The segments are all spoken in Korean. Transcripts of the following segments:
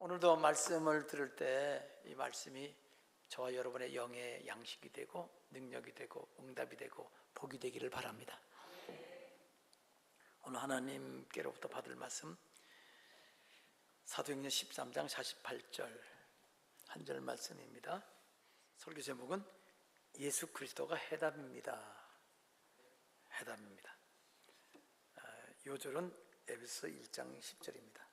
오늘도 말씀을 들을 때 이 말씀이 저와 여러분의 영의 양식이 되고 능력이 되고 응답이 되고 복이 되기를 바랍니다. 오늘 하나님께로부터 받을 말씀 사도행전 13장 48절 한 절 말씀입니다. 설교 제목은 예수 그리스도가 해답입니다. 해답입니다. 요 절은 에베소 1장 10절입니다.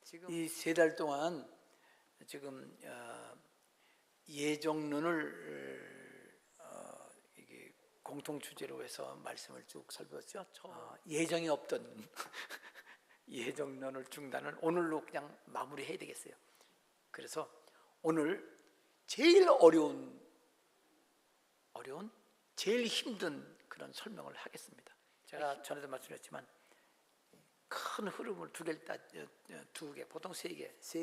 지금 이 세 달 동안 지금 예정론을 이게 공통 주제로 해서 말씀을 쭉 살펴봤죠. 예정이 없던 예정론을 중단을 오늘로 그냥 마무리해야 되겠어요. 그래서 오늘 제일 어려운 제일 힘든 그런 설명을 하겠습니다. 제가 전에도 말씀드렸지만 큰 흐름을 두 개, 보통 세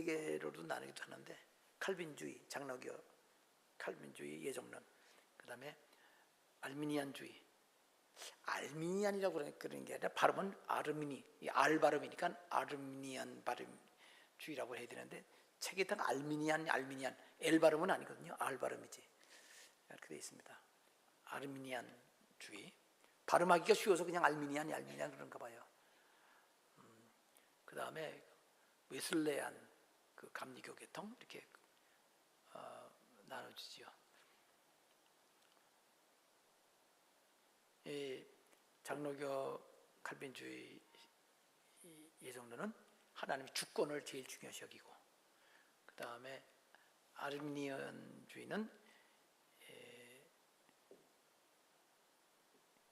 개로도 나누기도 하는데 칼빈주의, 장로교, 칼빈주의, 예정론, 그 다음에 알미니안주의. 알미니안이라고 그러는 게 아니라 발음은 아르미니, 알 발음이니까 아르미니안 발음주의라고 해야 되는데 책에 따라 알미니안, 엘 발음은 아니거든요. 알 발음이지. 이렇게 되어 있습니다. 아르미니안주의. 발음하기가 쉬워서 그냥 알미니안 그런가 봐요. 그 다음에 웨슬레안, 그 감리교 계통 이렇게 나눠지죠. 이 장로교 칼빈주의 예정론은 하나님의 주권을 제일 중요시 여기고, 그 다음에 아르미니안주의는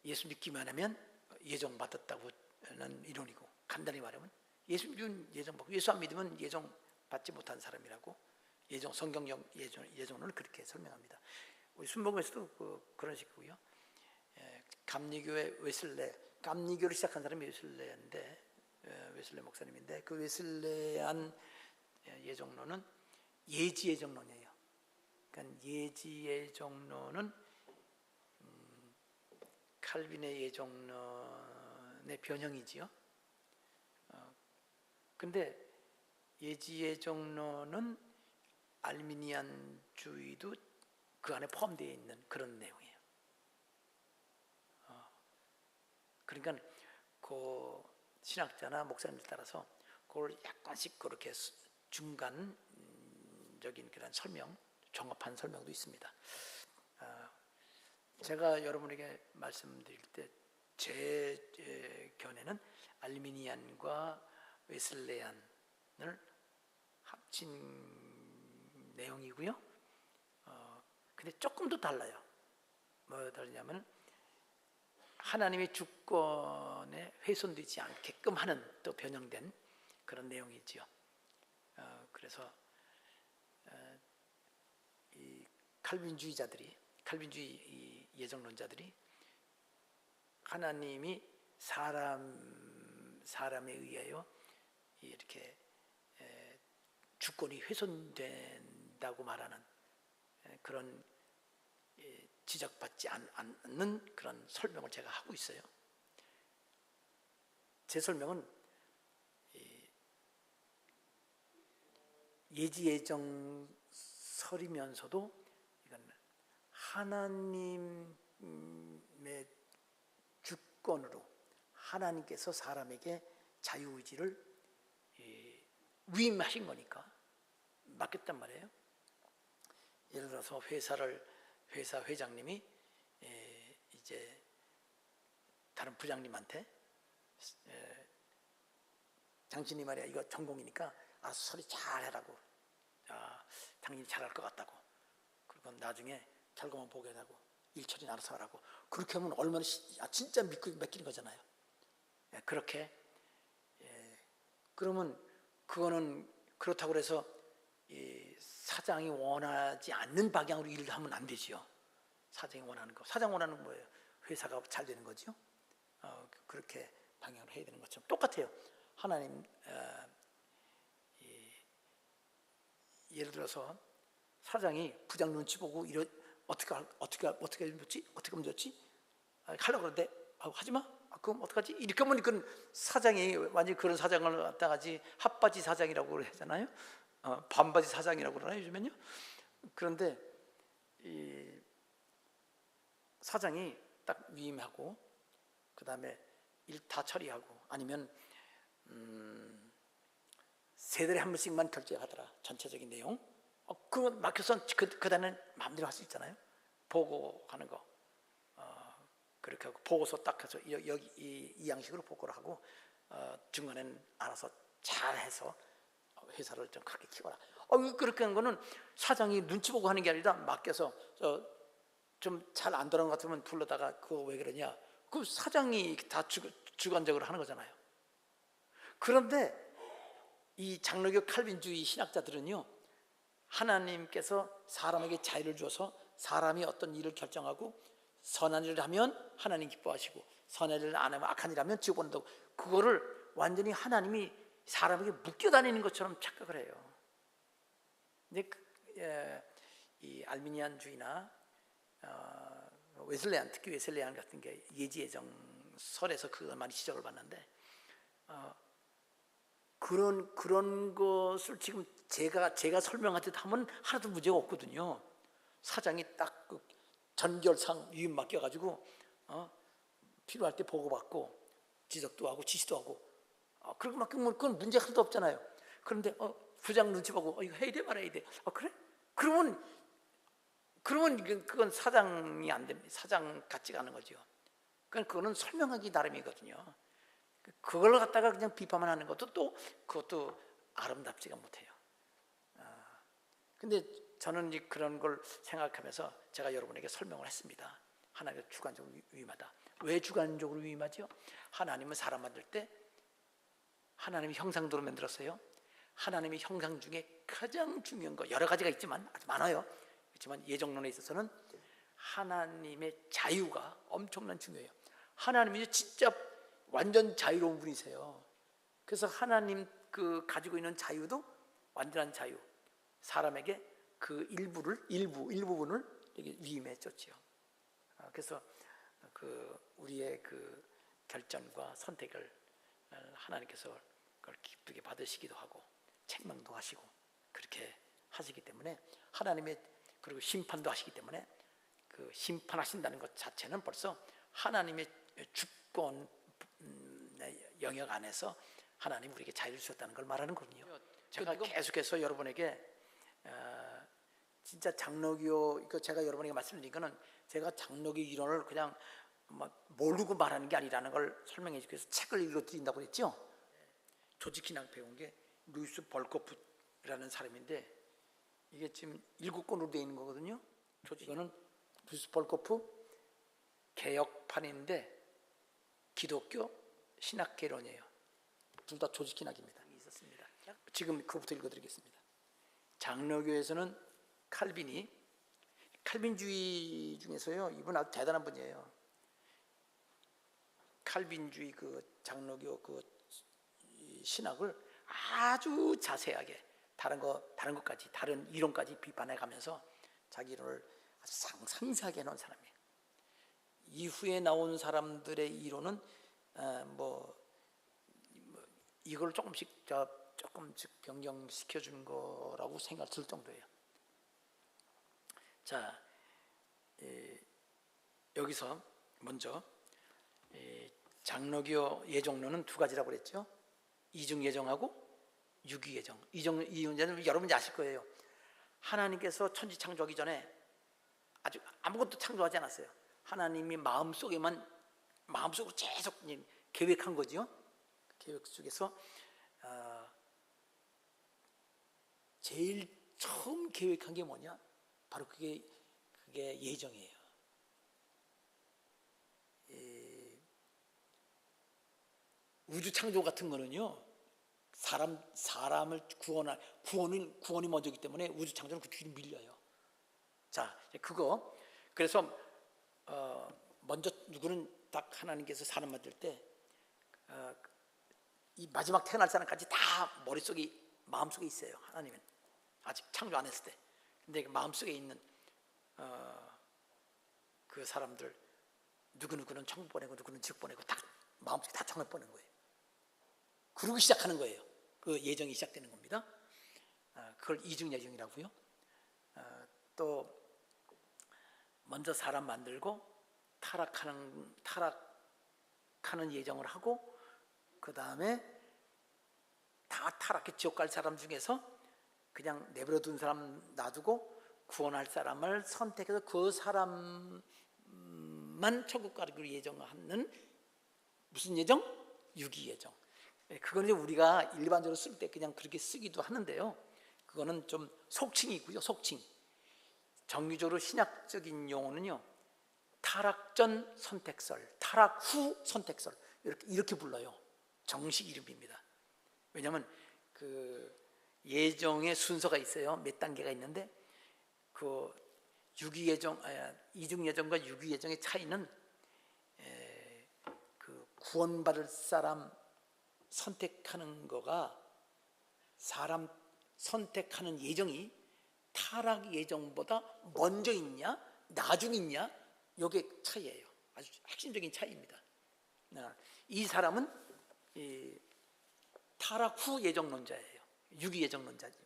예수 믿기만 하면 예정 받았다고 하는 이론이고, 간단히 말하면 예수 믿으면 예정 받고 예수 안 믿으면 예정 받지 못한 사람이라고 성경적 예정론을 그렇게 설명합니다. 우리 순복음에서도 그런 식이고요. 감리교의 감리교를 시작한 사람이 웨슬레인데, 웨슬레 목사님인데, 그 웨슬레안 예정론은 예지 예정론이에요. 그러니까 예지 예정론은 칼빈의 예정론의 변형이지요. 근데 예지 예정론은 알미니안주의도 그 안에 포함되어 있는 그런 내용이에요. 그러니까 그 신학자나 목사님들 따라서 그걸 약간씩 그렇게 중간적인 그런 설명, 종합한 설명도 있습니다. 제가 여러분에게 말씀드릴 때 제 견해는 알미니안과 웨슬레안을 합친 내용이고요. 근데 조금 더 달라요. 뭐 다르냐면 하나님의 주권에 훼손되지 않게끔 하는 또 변형된 그런 내용이지요. 그래서 이 칼빈주의 예정론자들이 하나님이 사람에 의하여 이렇게 주권이 훼손된다고 말하는 그런 지적받지 않는 그런 설명을 제가 하고 있어요. 제 설명은 예지예정설이면서도 이건 하나님의 주권으로 하나님께서 사람에게 자유의지를 위임하신 거니까 맡겼단 말이에요. 예를 들어서 회사 회장님이 이제 다른 부장님한테 당신이 말이야 이거 전공이니까 알아서 처리 잘해라고, 당신이 잘할 것 같다고, 그리고 나중에 결과만 보게 하고 일 처리 알아서 하라고, 그렇게 하면 얼마나 진짜 맡기는 거잖아요. 그렇게 그러면 그거는 그렇다고 해서 사장이 원하지 않는 방향으로 일을 하면 안 되지요. 사장이 원하는 거. 사장 원하는 건 뭐예요? 회사가 잘 되는 거죠. 그렇게 방향으로 해야 되는 것처럼 똑같아요. 하나님 예를 들어서 사장이 부장 눈치 보고 어떻게 하면 좋지? 하려고 그러는데 하지 마. 그럼 어떡하지? 이렇게 하면 그건 사장이 완전히 그런 사장을 갖다가지 핫바지 사장이라고 하잖아요. 반바지 사장이라고 그러나요 요즘엔요? 그런데 이 사장이 딱 위임하고 그 다음에 일 다 처리하고 아니면 세 달에 한 번씩만 결제하더라 전체적인 내용. 그거 맡겨서 그 다음에 마음대로 할 수 있잖아요. 보고하는 거 그렇게 하고 보고서 딱 해서 여기 이 양식으로 보고를 하고 중간에는 알아서 잘해서 회사를 좀 크게 키워라. 그렇게 하는 거는 사장이 눈치 보고 하는 게 아니라 맡겨서 좀 잘 안 돌아가는 것 같으면 불러다가 그거 왜 그러냐? 그 사장이 다 주관적으로 하는 거잖아요. 그런데 이 장로교 칼빈주의 신학자들은요, 하나님께서 사람에게 자유를 줘서 사람이 어떤 일을 결정하고 선한 일을 하면 하나님 기뻐하시고 선한 일을 안 하면 악한 일을 하면 지옥 본다고, 그거를 완전히 하나님이 사람에게 묶여 다니는 것처럼 착각을 해요. 근데 이 알미니안주의나 웨슬레안, 특히 웨슬레안 같은 게 예지예정설에서 그 많이 지적을 받는데 그런 것을 지금 제가 설명하듯 하면 하나도 문제가 없거든요. 사장이 딱 그 전결상 위임 맡겨가지고 필요할 때 보고받고 지적도 하고 지시도 하고 그러고 맡기면 그건 문제 하나도 없잖아요. 그런데 부장 눈치 보고 이거 해야 돼 말아야 돼. 그래? 그러면 그건 사장이 안 됩니다. 사장 같지가 않은 거죠. 그거는 설명하기 나름이거든요. 그걸 갖다가 그냥 비판만 하는 것도 그것도 아름답지가 못해요. 근데 저는 그런 걸 생각하면서 제가 여러분에게 설명을 했습니다. 하나님의 주관적으로 위임하다. 왜 주관적으로 위임하죠? 하나님은 사람 만들 때 하나님의 형상대로 만들었어요. 하나님의 형상 중에 가장 중요한 거 여러 가지가 있지만 아주 많아요. 그렇지만 예정론에 있어서는 하나님의 자유가 엄청난 중요해요. 하나님이 진짜 완전 자유로운 분이세요. 그래서 하나님 가지고 있는 자유도 완전한 자유. 사람에게 그 일부분을 이렇게 위임해 줬지요. 그래서 우리의 결정과 선택을 하나님께서 그걸 기쁘게 받으시기도 하고 책망도 하시고 그렇게 하시기 때문에 하나님의 그리고 심판도 하시기 때문에 그 심판하신다는 것 자체는 벌써 하나님의 주권 영역 안에서 하나님 우리에게 자유를 주셨다는 걸 말하는 거군요. 제가 계속해서 여러분에게 진짜 장로교 제가 여러분에게 말씀드린 거는 제가 장로교 이론을 그냥 모르고 말하는 게 아니라는 걸 설명해 주기 위해서 책을 읽어드린다고 그랬죠. 조직신학 배운 게 루이스 벌코프라는 사람인데 이게 지금 7권으로 되어 있는 거거든요. 이거는 루이스 벌코프 개혁판인데 기독교 신학개론이에요. 둘 다 조직신학입니다. 있었습니다. 지금 그거부터 읽어드리겠습니다. 장로교에서는 칼빈주의 중에서요, 이분 아주 대단한 분이에요. 칼빈주의 장로교 신학을 아주 자세하게 다른 것까지 다른 이론까지 비판해 가면서 자기 이론을 아주 상세하게 해놓은 사람이에요. 이후에 나온 사람들의 이론은 이걸 조금씩 변경시켜 주는 거라고 생각 들 정도예요. 자, 여기서 먼저 장로교 예정론은 두 가지라고 그랬죠. 이중 예정하고 유기 예정. 이중 예정은 여러분이 아실 거예요. 하나님께서 천지 창조하기 전에 아주 아무것도 창조하지 않았어요. 하나님이 마음속으로 계속 계획한 거죠. 계획 속에서 제일 처음 계획한 게 뭐냐? 바로 그게 예정이에요. 우주 창조 같은 거는요, 사람을 구원이 먼저이기 때문에 우주 창조는 그 뒤로 밀려요. 자, 그래서 먼저 누구는 딱 하나님께서 사람 만들 때 이 마지막 태어날 사람까지 다 마음속에 있어요. 하나님은 아직 창조 안 했을 때. 근데 마음속에 있는 그 사람들 누구는 천국 보내고 누구는 지옥 보내고 다 마음속에 다 천국 보낸 거예요. 그러고 시작하는 거예요. 그 예정이 시작되는 겁니다. 그걸 이중 예정이라고요. 또 먼저 사람 만들고 타락하는 예정을 하고, 그 다음에 다 타락해 지옥 갈 사람 중에서 그냥 내버려 둔 사람 놔두고 구원할 사람을 선택해서 그 사람만 천국 가기로 예정하는 무슨 예정? 유기 예정. 그거는 우리가 일반적으로 쓸 때 그냥 그렇게 쓰기도 하는데요, 그거는 좀 속칭이고요. 속칭. 정규적으로 신약적인 용어는요, 타락 전 선택설, 타락 후 선택설, 이렇게 불러요. 정식 이름입니다. 왜냐하면 그 예정의 순서가 있어요. 몇 단계가 있는데, 그 이중 예정과 유기 예정의 차이는 그 구원받을 사람 선택하는 거가, 사람 선택하는 예정이 타락 예정보다 먼저 있냐 나중에 있냐, 이게 차이예요. 아주 핵심적인 차이입니다. 이 사람은 타락 후 예정론자예요. 유기 예정론자죠.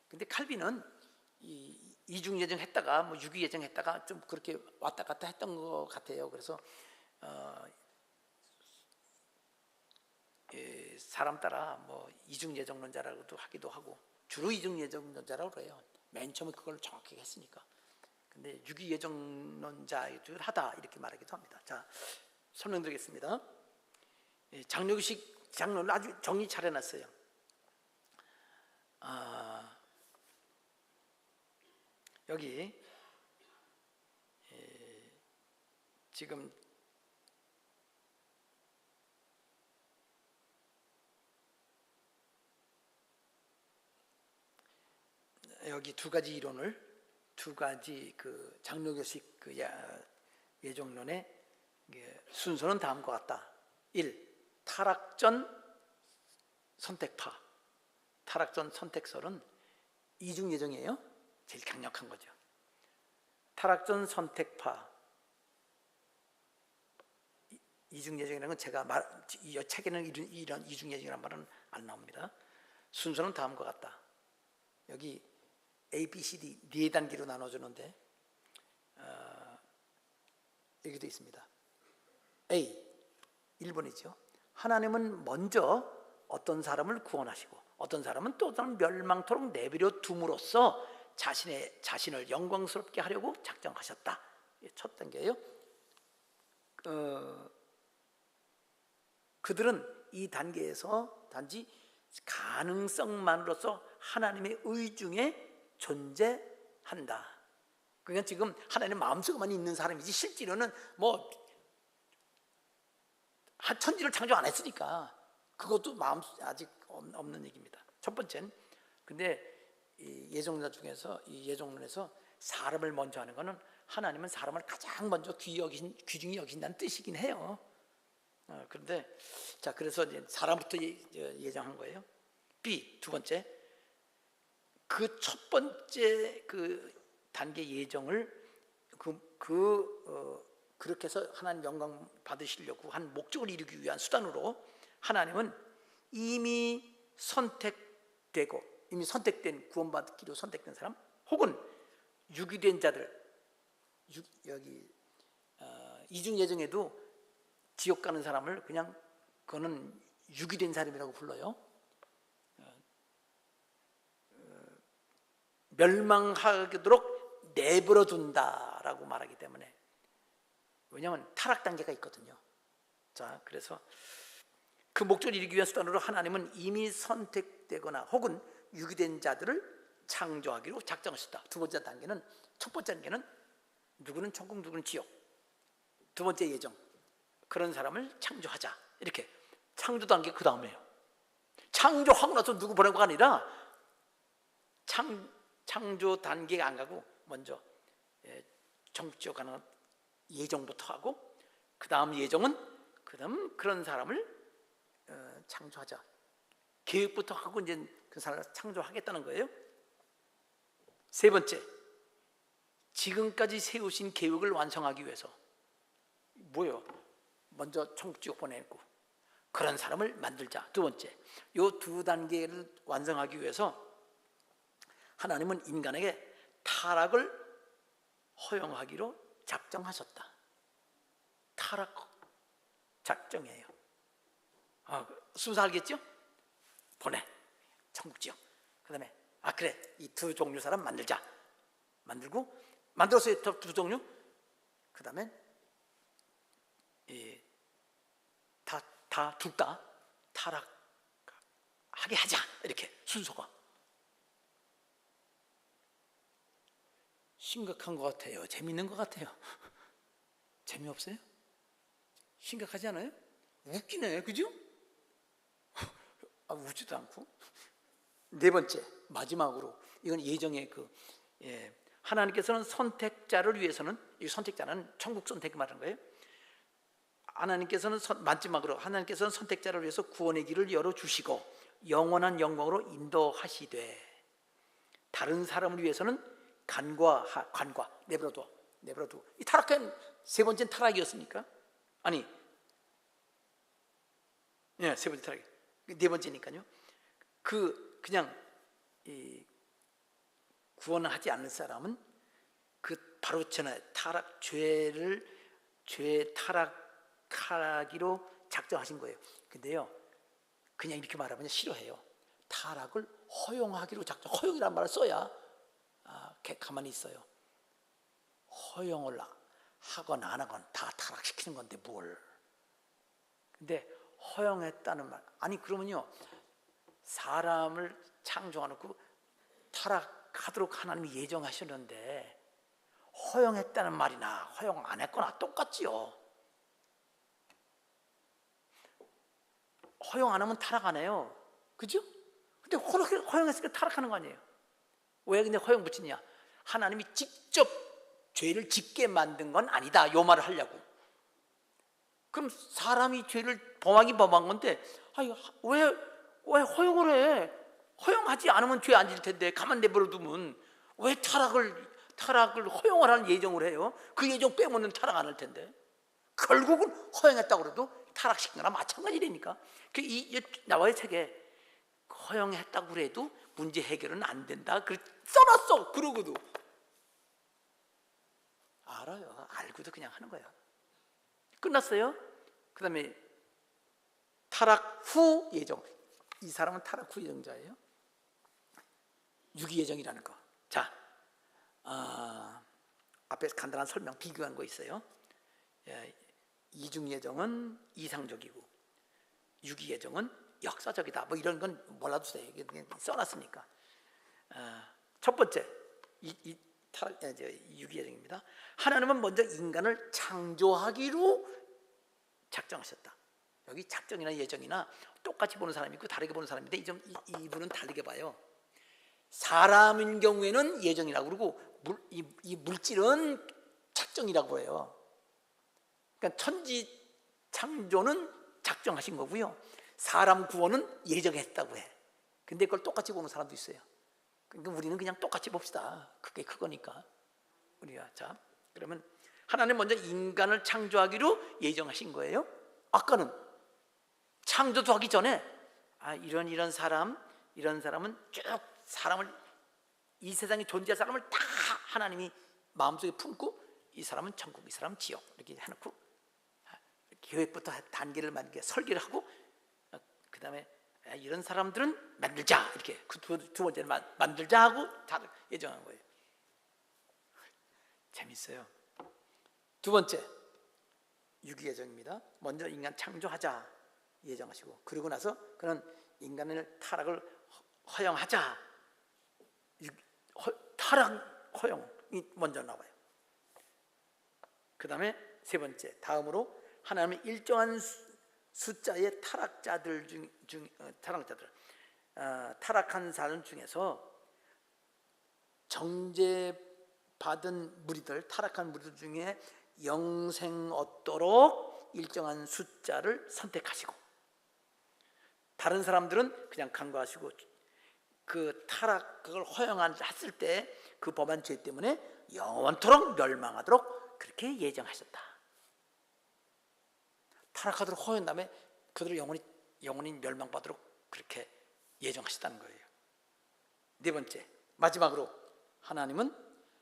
근데 칼빈은 이중 예정했다가 뭐 유기 예정했다가 좀 그렇게 왔다 갔다 했던 것 같아요. 그래서 사람 따라 뭐 이중 예정론자라고도 하기도 하고, 주로 이중 예정론자라고 그래요. 맨 처음에 그걸 정확하게 했으니까. 근데 유기 예정론자들 하다 이렇게 말하기도 합니다. 자, 설명드리겠습니다. 장로교식 장로를 아주 정리 잘 해놨어요. 여기 지금 여기 두 가지 이론을, 두 가지 그 장로교식 그 예정론의 순서는 다음과 같다. 1. 타락 전 선택파. 타락 전 선택설은 이중 예정이에요. 제일 강력한 거죠. 타락 전 선택파, 이중 예정이라는 건 제가 이 책에는 이런 이중 예정이라는 말은 안 나옵니다. 순서는 다음과 같다. 여기 A, B, C, D 네 단계로 나눠주는데 여기도 있습니다. A 1번이죠. 하나님은 먼저 어떤 사람을 구원하시고 어떤 사람은 또 다른 멸망토록 내버려 둠으로써 자신을 영광스럽게 하려고 작정하셨다. 첫 단계예요. 그들은 이 단계에서 단지 가능성만으로서 하나님의 의중에 존재한다. 그러니까 지금 하나님 마음속에만 있는 사람이지 실제로는 뭐 천지를 창조 안 했으니까 그것도 마음 아직 없는 얘기입니다. 첫 번째는, 근데 이 예정론자 중에서, 이 예정론에서 사람을 먼저 하는 것은 하나님은 사람을 가장 먼저 귀중히 여긴다는 뜻이긴 해요. 그런데 자, 그래서 이제 사람부터 예정한 거예요. B 두 번째, 그 첫 번째 그 단계 예정을 그렇게 해서 하나님 영광 받으시려고 한 목적을 이루기 위한 수단으로 하나님은 이미 선택된 구원받기로 선택된 사람, 혹은 유기된 자들, 여기 이중 예정에도 지옥 가는 사람을 그냥 그거는 유기된 사람이라고 불러요. 멸망하도록 내버려 둔다라고 말하기 때문에, 왜냐하면 타락 단계가 있거든요. 자, 그래서 그 목적을 이루기 위한 수단으로 하나님은 이미 선택되거나 혹은 유기된 자들을 창조하기로 작정하셨다. 두 번째 단계는, 첫 번째 단계는 누구는 천국 누구는 지옥, 두 번째 예정, 그런 사람을 창조하자. 이렇게 창조 단계 그 다음에요. 창조하고 나서 누구 보내고가 아니라 창조 단계가 안 가고 먼저 천국 지옥 가는 예정부터 하고, 그 다음 예정은 그런 사람을 창조하자. 계획부터 하고 이제 그 사람을 창조하겠다는 거예요. 세 번째, 지금까지 세우신 계획을 완성하기 위해서 뭐예요? 먼저 천국 지옥 보내고, 그런 사람을 만들자. 두 번째, 요 두 단계를 완성하기 위해서 하나님은 인간에게 타락을 허용하기로 작정하셨다. 타락 작정이에요. 순서 알겠죠? 보내, 천국 지역. 그 다음에 그래, 이 두 종류 사람 만들자. 만들어서 두 종류. 그 다음에 다 둘 다 타락하게 하자. 이렇게 순서가 심각한 것 같아요. 재밌는 것 같아요. 재미없어요? 심각하지 않아요? 웃기네, 그죠? 웃지도 않고. 네 번째, 마지막으로 이건 예정의 하나님께서는 선택자를 위해서는, 이 선택자는 천국 선택 말하는 거예요. 마지막으로 하나님께서는 선택자를 위해서 구원의 길을 열어주시고 영원한 영광으로 인도하시되, 다른 사람을 위해서는 관과 내버려둬. 이 타락한 세 번째는 타락이었습니까? 아니, 세 번째 타락. 네 번째니까요. 그냥 구원을 하지 않는 사람은 바로 전에 죄 타락하기로 작정하신 거예요. 근데요, 그냥 이렇게 말하면 싫어해요. 타락을 허용하기로 작정. 허용이란 말을 써야 가만히 있어요. 허용을 하건 안 하건 다 타락시키는 건데 뭘. 근데 허용했다는 말, 아니 그러면요, 사람을 창조해놓고 타락하도록 하나님이 예정하셨는데 허용했다는 말이나 허용 안 했거나 똑같지요. 허용 안 하면 타락 안 해요, 그죠? 근데 허용했으니까 타락하는 거 아니에요. 왜 근데 허용 붙이냐? 하나님이 직접 죄를 짓게 만든 건 아니다, 요 말을 하려고. 그럼 사람이 죄를 범한 건데 왜 허용을 해? 허용하지 않으면 죄 안 질 텐데 가만 내버려 두면 왜 타락을 허용을 하는 예정을 해요? 그 예정 빼면은 타락 안 할 텐데. 결국은 허용했다고 그래도 타락시킨 거나 마찬가지라니까. 나와의 책에 허용했다고 그래도 문제 해결은 안 된다 써놨어. 그러고도 알아요. 알고도 그냥 하는 거야. 끝났어요. 그 다음에 타락 후 예정. 이 사람은 타락 후 예정자예요. 유기 예정이라는 거. 자, 앞에 간단한 설명, 비교한 거 있어요. 이중 예정은 이상적이고 유기 예정은 역사적이다. 뭐 이런 건 몰라도 돼. 써놨으니까. 첫 번째, 유기 예정입니다. 하나님은 먼저 인간을 창조하기로 작정하셨다. 여기 작정이나 예정이나 똑같이 보는 사람이 있고 다르게 보는 사람인데 이분은 다르게 봐요. 사람인 경우에는 예정이라고 그러고 이 물질은 작정이라고 해요. 그러니까 천지 창조는 작정하신 거고요, 사람 구원은 예정했다고 해. 근데 그걸 똑같이 보는 사람도 있어요. 그러니까 우리는 그냥 똑같이 봅시다. 그게 그거니까. 자, 그러면 하나님 먼저 인간을 창조하기로 예정하신 거예요. 아까는 창조도 하기 전에 이런 사람은 쭉 이 세상에 존재할 사람을 다 하나님이 마음속에 품고 이 사람은 천국, 이 사람은 지옥 이렇게 해놓고 계획부터 단계를 만들게 설계를 하고, 그 다음에 이런 사람들은 만들자 이렇게 두 번째는 만들자 하고 다 예정한 거예요. 재밌어요. 두 번째, 유기 예정입니다. 먼저 인간 창조하자 예정하시고, 그러고 나서 그는 인간의 타락을 허용하자. 타락 허용이 먼저 나와요. 그 다음에 세 번째, 다음으로 하나님은 일정한 숫자의 타락한 사람 중에서 정죄받은 무리들, 타락한 무리들 중에 영생 얻도록 일정한 숫자를 선택하시고, 다른 사람들은 그냥 간과하시고 그걸 허용했을 때 그 범한 죄 때문에 영원토록 멸망하도록 그렇게 예정하셨다. 타락하도록 허용한 다음에 그들을 영원히 영혼이 멸망받도록 그렇게 예정하셨다는 거예요. 네 번째, 마지막으로 하나님은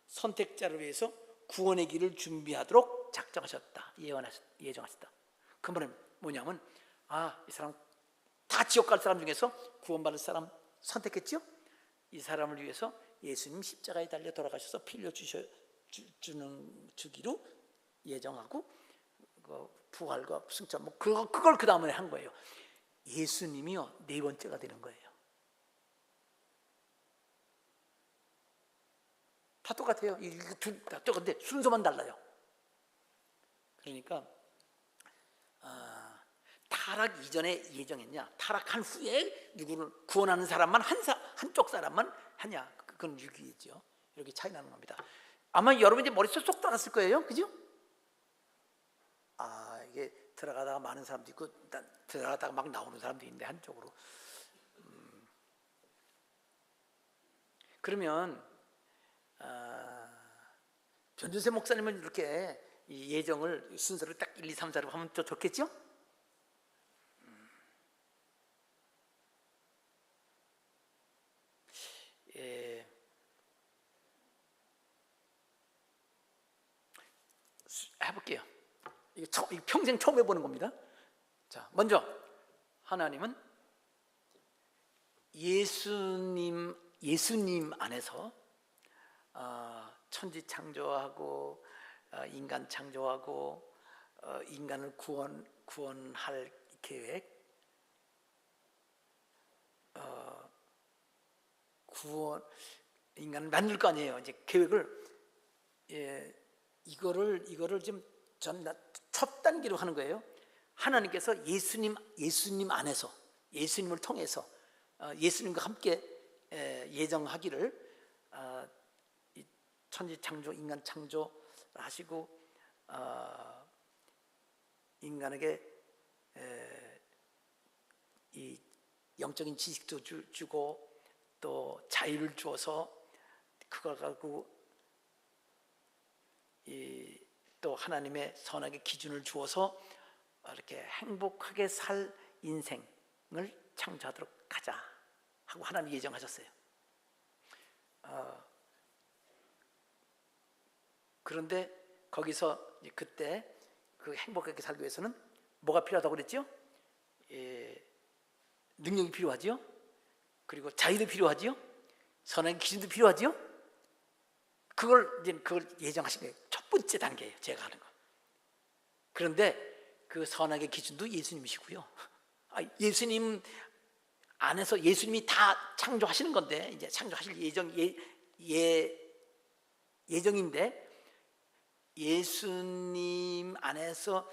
선택자를 위해서 구원의 길을 준비하도록 작정하셨다, 예정하셨다. 그 말은 뭐냐면 이 사람 다 지옥 갈 사람 중에서 구원받을 사람 선택했죠? 이 사람을 위해서 예수님 십자가에 달려 돌아가셔서 피 흘려 주기로 예정하고 부활과 승천 그걸 그 다음에 한 거예요. 예수님이요 네 번째가 되는 거예요. 다 똑같아요. 다 똑같은데 순서만 달라요. 그러니까 타락 이전에 예정했냐, 타락한 후에 누구를 구원하는 사람만 한쪽 사람만 하냐, 그건 유기이죠. 이렇게 차이 나는 겁니다. 아마 여러분 이제 머릿속에 쏙 들어갔을 거예요, 그죠? 이게 들어가다가 많은 사람도 있고 들어가다가 막 나오는 사람도 있는데 한쪽으로. 그러면 변준세 목사님은 이렇게 이 예정을 순서를 딱 1, 2, 3, 4로 하면 더 좋겠죠? 해볼게요. 이거 평생 처음 해보는 겁니다. 자, 먼저 하나님은 예수님 안에서 천지 창조하고 인간 창조하고 인간을 구원할 계획, 인간을 만들 거 아니에요. 이제 계획을 이거를 지금 첫 단계로 하는 거예요. 하나님께서 예수님 안에서 예수님을 통해서 예수님과 함께 예정하기를 천지 창조, 인간 창조 하시고 인간에게 이 영적인 지식도 주고 또 자유를 주어서 그걸 가지고 또 하나님의 선악의 기준을 주어서 이렇게 행복하게 살 인생을 창조하도록 하자 하고 하나님이 예정하셨어요. 그런데 거기서 그때 그 행복하게 살기 위해서는 뭐가 필요하다고 그랬죠? 능력이 필요하죠. 그리고 자유도 필요하죠. 선악의 기준도 필요하죠. 그걸 예정하신 거예요. 첫 번째 단계예요, 제가 하는 거. 그런데 그 선악의 기준도 예수님이시고요. 예수님 안에서 예수님이 다 창조하시는 건데 이제 창조하실 예정인데 예수님 안에서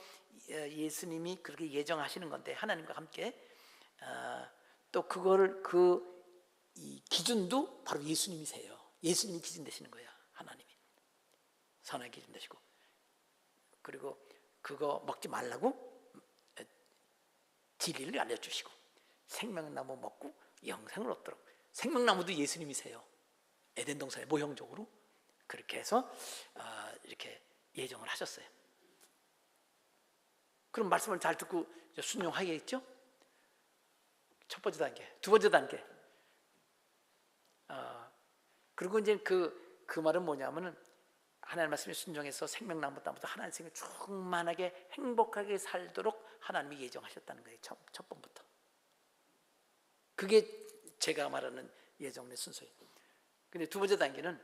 예수님이 그렇게 예정하시는 건데 하나님과 함께 또 그거를 이 기준도 바로 예수님이세요. 예수님이 기준 되시는 거예요. 하나님이 선악의 기준 되시고, 그리고 그거 먹지 말라고 진리를 알려주시고 생명나무 먹고 영생을 얻도록, 생명나무도 예수님이세요. 에덴 동산에 모형적으로 그렇게 해서 이렇게 예정을 하셨어요. 그럼 말씀을 잘 듣고 순종하겠죠? 첫 번째 단계. 두 번째 단계. 그리고 이제 그 말은 뭐냐면은 하나님 말씀에 순종해서 생명나무 따부터 하나님 생을 충만하게 행복하게 살도록 하나님이 예정하셨다는 거예요. 첫 번부터. 그게 제가 말하는 예정의 순서예요. 근데 두 번째 단계는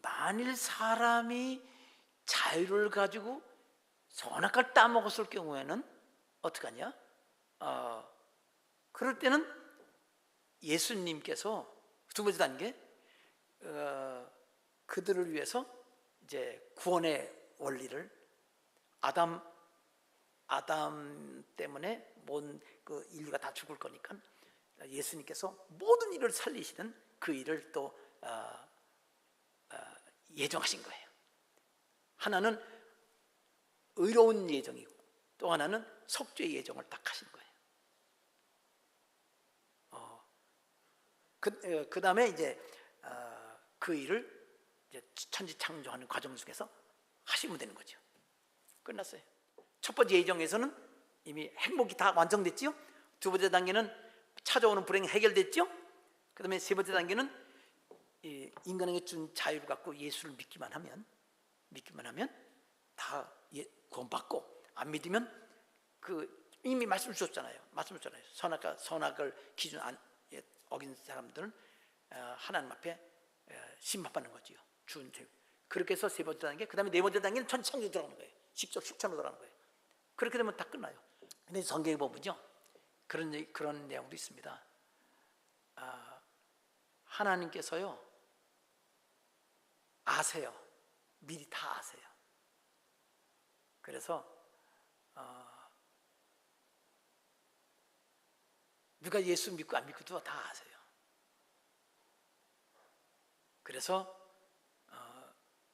만일 사람이 자유를 가지고 선악과를 따먹었을 경우에는 어떡하냐? 그럴 때는 예수님께서 두 번째 단계 그들을 위해서 이제 구원의 원리를 아담 때문에 그 인류가 다 죽을 거니까 예수님께서 모든 일을 살리시는 그 일을 또 예정하신 거예요. 하나는 의로운 예정이고 또 하나는 속죄의 예정을 딱 하신 거예요. 그 다음에 이제 그 일을 이제 천지 창조하는 과정 속에서 하시면 되는 거죠. 끝났어요. 첫 번째 예정에서는 이미 행복이 다 완성됐지요. 두 번째 단계는 찾아오는 불행이 해결됐죠. 그 다음에 세 번째 단계는 인간에게 준 자유를 갖고 예수를 믿기만 하면 다 구원받고, 안 믿으면 이미 말씀 주셨잖아요. 선악을 기준 어긴 사람들은 하나님 앞에 심판받는 거지요. 준 죄. 그렇게 해서 세 번째 단계, 그 다음에 네 번째 단계는 천지창조로 들어가는 거예요. 직접 실천으로 들어가는 거예요. 그렇게 되면 다 끝나요. 근데 성경에 보면요, 그런 내용도 있습니다. 하나님께서요 아세요. 미리 다 아세요. 그래서 누가 예수 믿고 안 믿고도 다 아세요. 그래서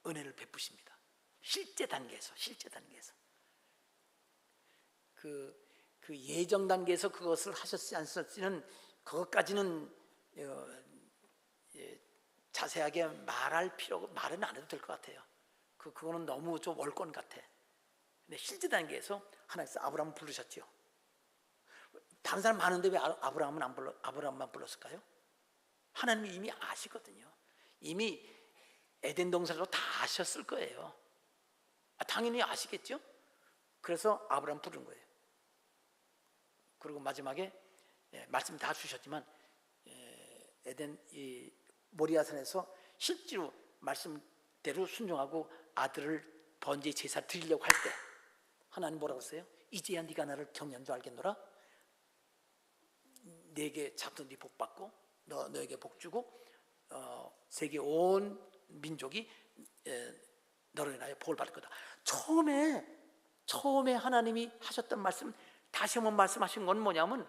은혜를 베푸십니다. 실제 단계에서 그 예정 단계에서 그것을 하셨지 않았을지는 그것까지는 자세하게 말은 안 해도 될 것 같아요. 그거는 너무 좀 월권 같아. 근데 실제 단계에서 하나님께서 아브라함을 부르셨죠. 다른 사람 많은데 왜 아브라함만 불렀을까요? 하나님이 이미 아시거든요. 이미 에덴 동산으로 다 아셨을 거예요. 당연히 아시겠죠. 그래서 아브라함 부른 거예요. 그리고 마지막에 말씀 다 주셨지만 에덴 모리아산에서 실제로 말씀대로 순종하고 아들을 번제의 제사를 드리려고 할 때 하나님 뭐라고 했어요? 이제야 네가 나를 경외한 줄 알겠노라. 네게 잡던 네 복 받고 너에게 복 주고 세계 온 민족이 너로 인하여 복을 받을 거다. 처음에 하나님이 하셨던 말씀, 다시 한번 말씀하신 건 뭐냐면,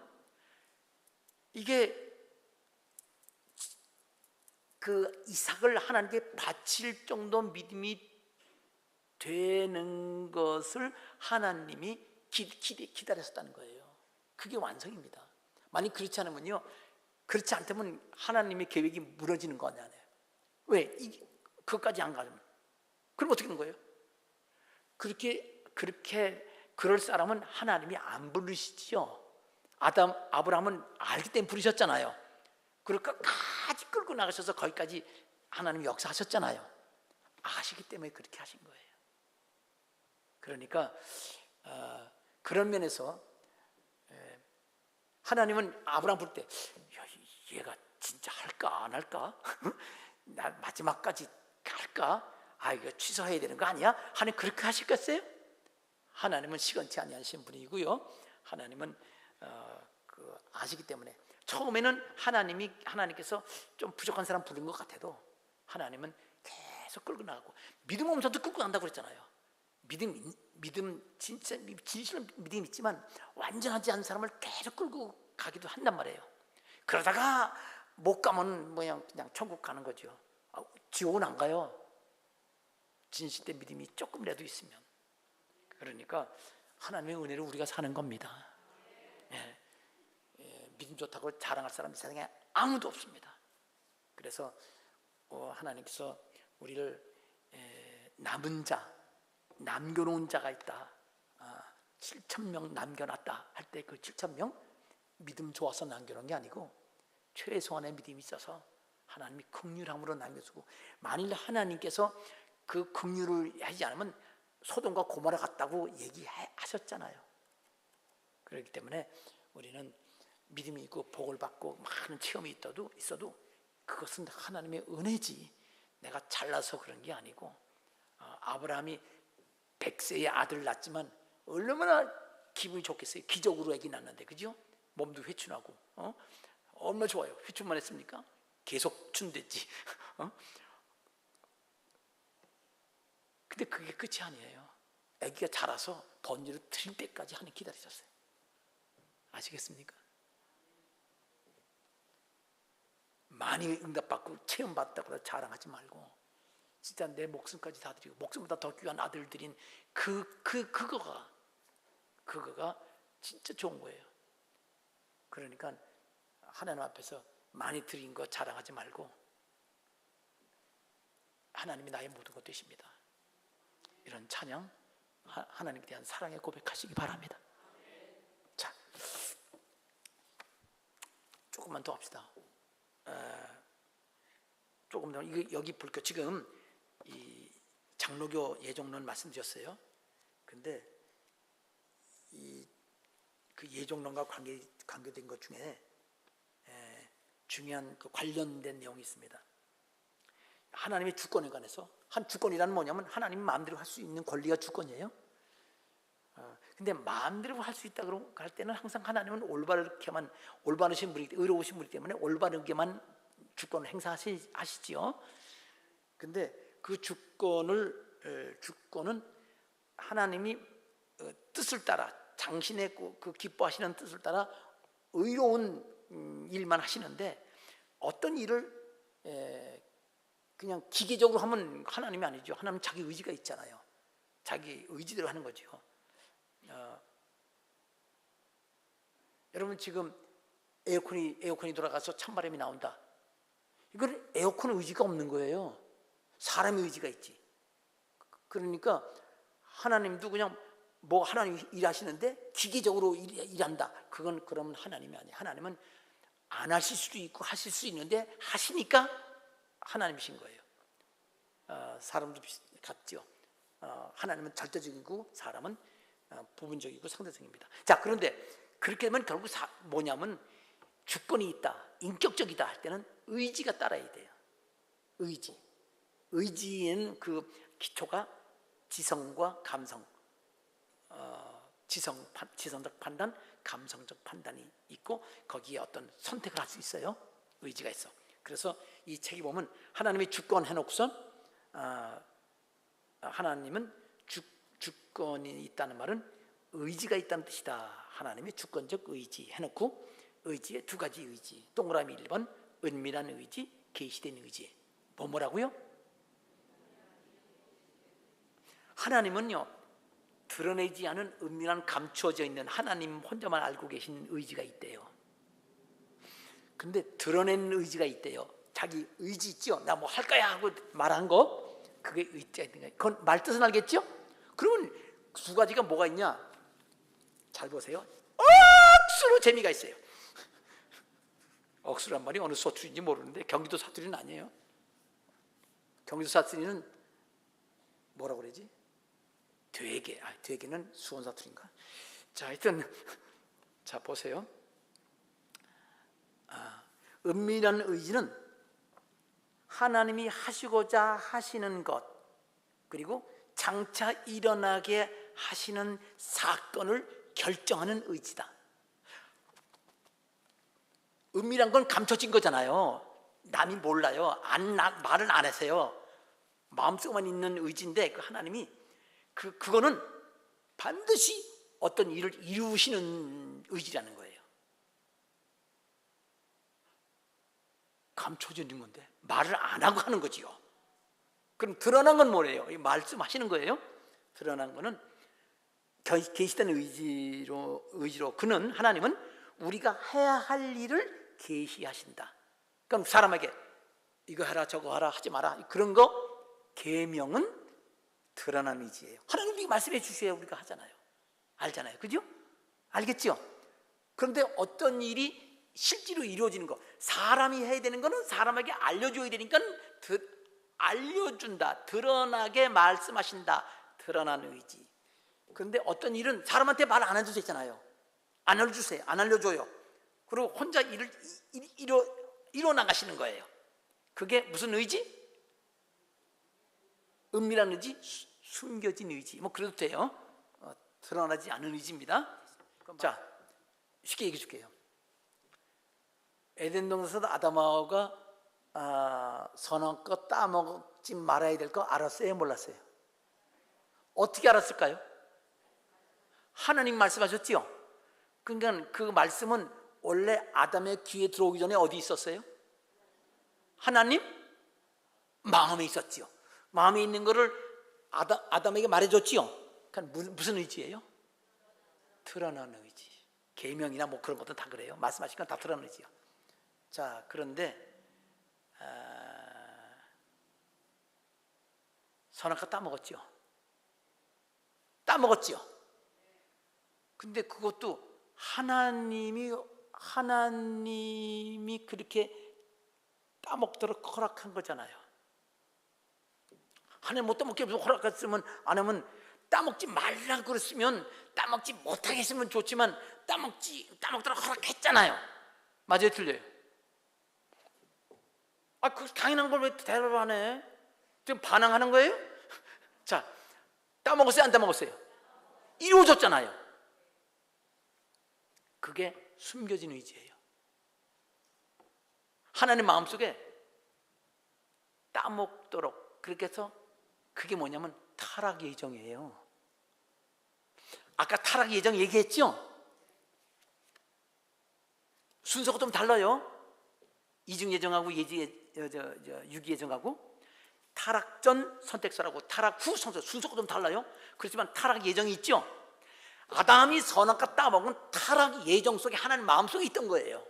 이게 그 이삭을 하나님께 바칠 정도 믿음이 되는 것을 하나님이 기다렸었다는 거예요. 그게 완성입니다. 만약 그렇지 않으면요, 그렇지 않다면 하나님의 계획이 무너지는 거 아니에요. 왜? 그것까지 안 가면 그럼 어떻게 되는 거예요? 그렇게 그럴 사람은 하나님이 안 부르시지요. 아브라함은 알기 때문에 부르셨잖아요. 그리고 끝까지 끌고 나가셔서 거기까지 하나님이 역사하셨잖아요. 아시기 때문에 그렇게 하신 거예요. 그러니까 그런 면에서 하나님은 아브라함 부를 때 얘가 진짜 할까 안 할까? 나 마지막까지 갈까? 이거 취소해야 되는 거 아니야? 하나님 그렇게 하시겠어요? 하나님은 시건치 아니하신 분이고요. 하나님은 아시기 때문에 처음에는 하나님께서 좀 부족한 사람 부른 것 같아도 하나님은 계속 끌고 나가고, 믿음 없는 사람도 끌고 간다고 그랬잖아요. 믿음 진짜 진실한 믿음이 있지만 완전하지 않은 사람을 계속 끌고 가기도 한단 말이에요. 그러다가 못 가면 그냥 천국 가는 거죠. 지옥은 안 가요. 진실된 믿음이 조금이라도 있으면. 그러니까 하나님의 은혜로 우리가 사는 겁니다. 믿음 좋다고 자랑할 사람 이 세상에 아무도 없습니다. 그래서 하나님께서 우리를 남겨놓은 자가 있다. 7,000명 남겨놨다 할 때 그 7,000명 믿음 좋아서 남겨놓은 게 아니고 최소한의 믿음이 있어서 하나님이 긍휼함으로 남겨주고, 만일 하나님께서 그 긍휼을 하지 않으면 소돔과 고모라 같다고 얘기하셨잖아요. 그렇기 때문에 우리는 믿음이 있고 복을 받고 많은 체험이 있어도 그것은 하나님의 은혜지, 내가 잘나서 그런 게 아니고. 아브라함이 100세의 아들 낳았지만 얼마나 기분이 좋겠어요. 기적으로 애기 낳는데, 그죠? 몸도 회춘하고 얼마나 좋아요. 회춘만 했습니까? 계속 춘댔지. 근데 그게 끝이 아니에요. 애기가 자라서 번지를 드릴 때까지 하나님 기다리셨어요. 아시겠습니까? 많이 응답받고 체험받다고 자랑하지 말고 진짜 내 목숨까지 다 드리고 목숨보다 더 귀한 아들 드린 그거가 진짜 좋은 거예요. 그러니까 하나님 앞에서 많이 드린 거 자랑하지 말고 하나님이 나의 모든 것 되십니다. 이런 찬양, 하나님에 대한 사랑의 고백하시기 바랍니다. 조금만 더 합시다. 조금 더 여기 볼게요. 지금 이 장로교 예종론 말씀드렸어요. 근데 그 예종론과 관계된 것 중에 중요한 그 관련된 내용이 있습니다. 하나님의 주권에 관해서, 한 주권이란 뭐냐면 하나님 마음대로 할 수 있는 권리가 주권이에요. 근데 마음대로 할 수 있다고 할 때는 항상 하나님은 올바르신 분이기 때문에, 의로우신 분이기 때문에 올바르게만 주권을 행사하시지요. 근데 그 주권은 하나님이 뜻을 따라, 당신의 그 기뻐하시는 뜻을 따라 의로운 일만 하시는데, 어떤 일을 그냥 기계적으로 하면 하나님이 아니죠. 하나님은 자기 의지가 있잖아요. 자기 의지대로 하는 거죠. 여러분, 지금 에어컨이 돌아가서 찬바람이 나온다. 이건 에어컨 의지가 없는 거예요. 사람의 의지가 있지. 그러니까 하나님도 그냥 뭐 하나님 일하시는데 기계적으로 일한다. 그러면 하나님이 아니에요. 하나님은 안 하실 수도 있고 하실 수 있는데 하시니까 하나님이신 거예요. 사람도 같죠. 하나님은 절대적이고 사람은 부분적이고 상대적입니다. 자, 그런데 그렇게 되면 결국 뭐냐면 주권이 있다, 인격적이다 할 때는 의지가 따라야 돼요. 의지에는 그 기초가 지성과 감성, 지성적 판단, 감성적 판단이 있고 거기에 어떤 선택을 할 수 있어요. 의지가 있어. 그래서 이 책에 보면 하나님의 주권 해놓고선 하나님은 주권이 있다는 말은 의지가 있다는 뜻이다. 하나님의 주권적 의지 해놓고 의지의 두 가지 의지, 동그라미 1번 은밀한 의지, 계시된 의지. 뭐라고요? 하나님은요, 드러내지 않은 은밀한 감추어져 있는 하나님 혼자만 알고 계신 의지가 있대요. 근데 드러낸 의지가 있대요. 자기 의지 있죠? 나 뭐 할 거야 하고 말한 거, 그게 의지가 있는 거예요. 그건 말뜻은 알겠죠? 그러면 두 가지가 뭐가 있냐? 잘 보세요. 억수로 재미가 있어요. 억수란 말이 어느 사투리인지 모르는데 경기도 사투리는 아니에요. 경기도 사투리는 뭐라고 그러지? 되게는 수원 사투리인가? 자, 하여튼 자 보세요. 은밀한 의지는 하나님이 하시고자 하시는 것, 그리고 장차 일어나게 하시는 사건을 결정하는 의지다. 은밀한 건 감춰진 거잖아요. 남이 몰라요. 말은 안 하세요. 마음속만 있는 의지인데 그 하나님이 그거는 반드시 어떤 일을 이루시는 의지라는 거예요. 감춰져 있는 건데 말을 안 하고 하는 거지요. 그럼 드러난 건 뭐예요? 말씀하시는 거예요. 드러난 거는 계시된 의지로 그는, 하나님은 우리가 해야 할 일을 계시하신다. 그럼 사람에게 이거 하라 저거 하라 하지 마라 그런 거 계명은 드러난 의지예요. 하나님이 말씀해 주셔야 우리가 하잖아요. 알잖아요. 그죠? 알겠죠? 그런데 어떤 일이 실제로 이루어지는 거, 사람이 해야 되는 거는 사람에게 알려줘야 되니까 알려준다. 드러나게 말씀하신다. 드러난 의지. 그런데 어떤 일은 사람한테 말 안 해도 되잖아요. 안 알려주세요. 안 알려줘요. 그리고 혼자 일을 이뤄 나가시는 거예요. 그게 무슨 의지? 은밀한 의지, 숨겨진 의지. 뭐 그래도 돼요. 드러나지 않은 의지입니다. 자, 쉽게 얘기해 줄게요. 에덴 동산에서 아담하와가 선악과 따먹지 말아야 될 거 알았어요? 몰랐어요? 어떻게 알았을까요? 하나님 말씀하셨지요? 그러니까 그 말씀은 원래 아담의 귀에 들어오기 전에 어디 있었어요? 하나님 마음에 있었지요. 마음에 있는 거를 아담에게 말해줬지요. 그러니까 무슨 의지예요? 드러난 의지. 계명이나 뭐 그런 것도 다 그래요. 말씀하신 건 다 드러난 의지요. 자, 그런데 선악과 따먹었지요. 따먹었지요. 근데 그것도 하나님이 하나님이 그렇게 따먹도록 허락한 거잖아요. 하나님 못 따먹게 허락했으면, 안 하면, 따먹지 말라고 그랬으면, 따먹지 못하게 했으면 좋지만 따먹도록 허락했잖아요. 맞아요, 틀려요? 그 당연한 걸 왜 대답을 안 해? 지금 반항하는 거예요? 자, 따먹었어요, 안 따먹었어요? 이루어졌잖아요. 그게 숨겨진 의지예요. 하나님 마음속에 따먹도록, 그렇게 해서 그게 뭐냐면 타락 예정이에요. 아까 타락 예정 얘기했죠? 순서가 좀 달라요. 이중 예정하고 유기 예정하고, 타락 전 선택사라고 타락 후 순서가 좀 달라요. 그렇지만 타락 예정이 있죠. 아담이 선악과 따먹은 타락 예정 속에 하나님 마음속에 있던 거예요.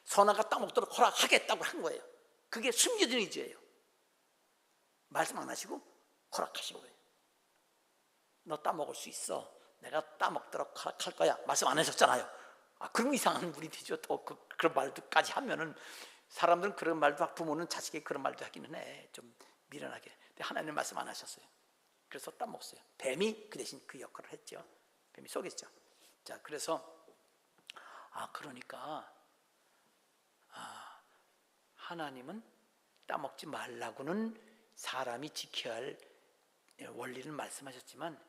선악과 따먹도록 허락하겠다고 한 거예요. 그게 숨겨진 의지예요. 말씀 안 하시고 허락하신 거예요. 너 따먹을 수 있어. 내가 따먹도록 허락할 거야. 말씀 안 하셨잖아요. 그럼 이상한 분이 되죠. 또 그런 말도까지 하면은, 사람들은 그런 말도, 부모는 자식에게 그런 말도 하기는 해. 좀 미련하게. 근데 하나님 말씀 안 하셨어요. 그래서 따먹었어요. 뱀이 그 대신 그 역할을 했죠. 뱀이 속였죠. 자, 그래서 그러니까 하나님은 따먹지 말라고는 사람이 지켜야 할 원리를 말씀하셨지만,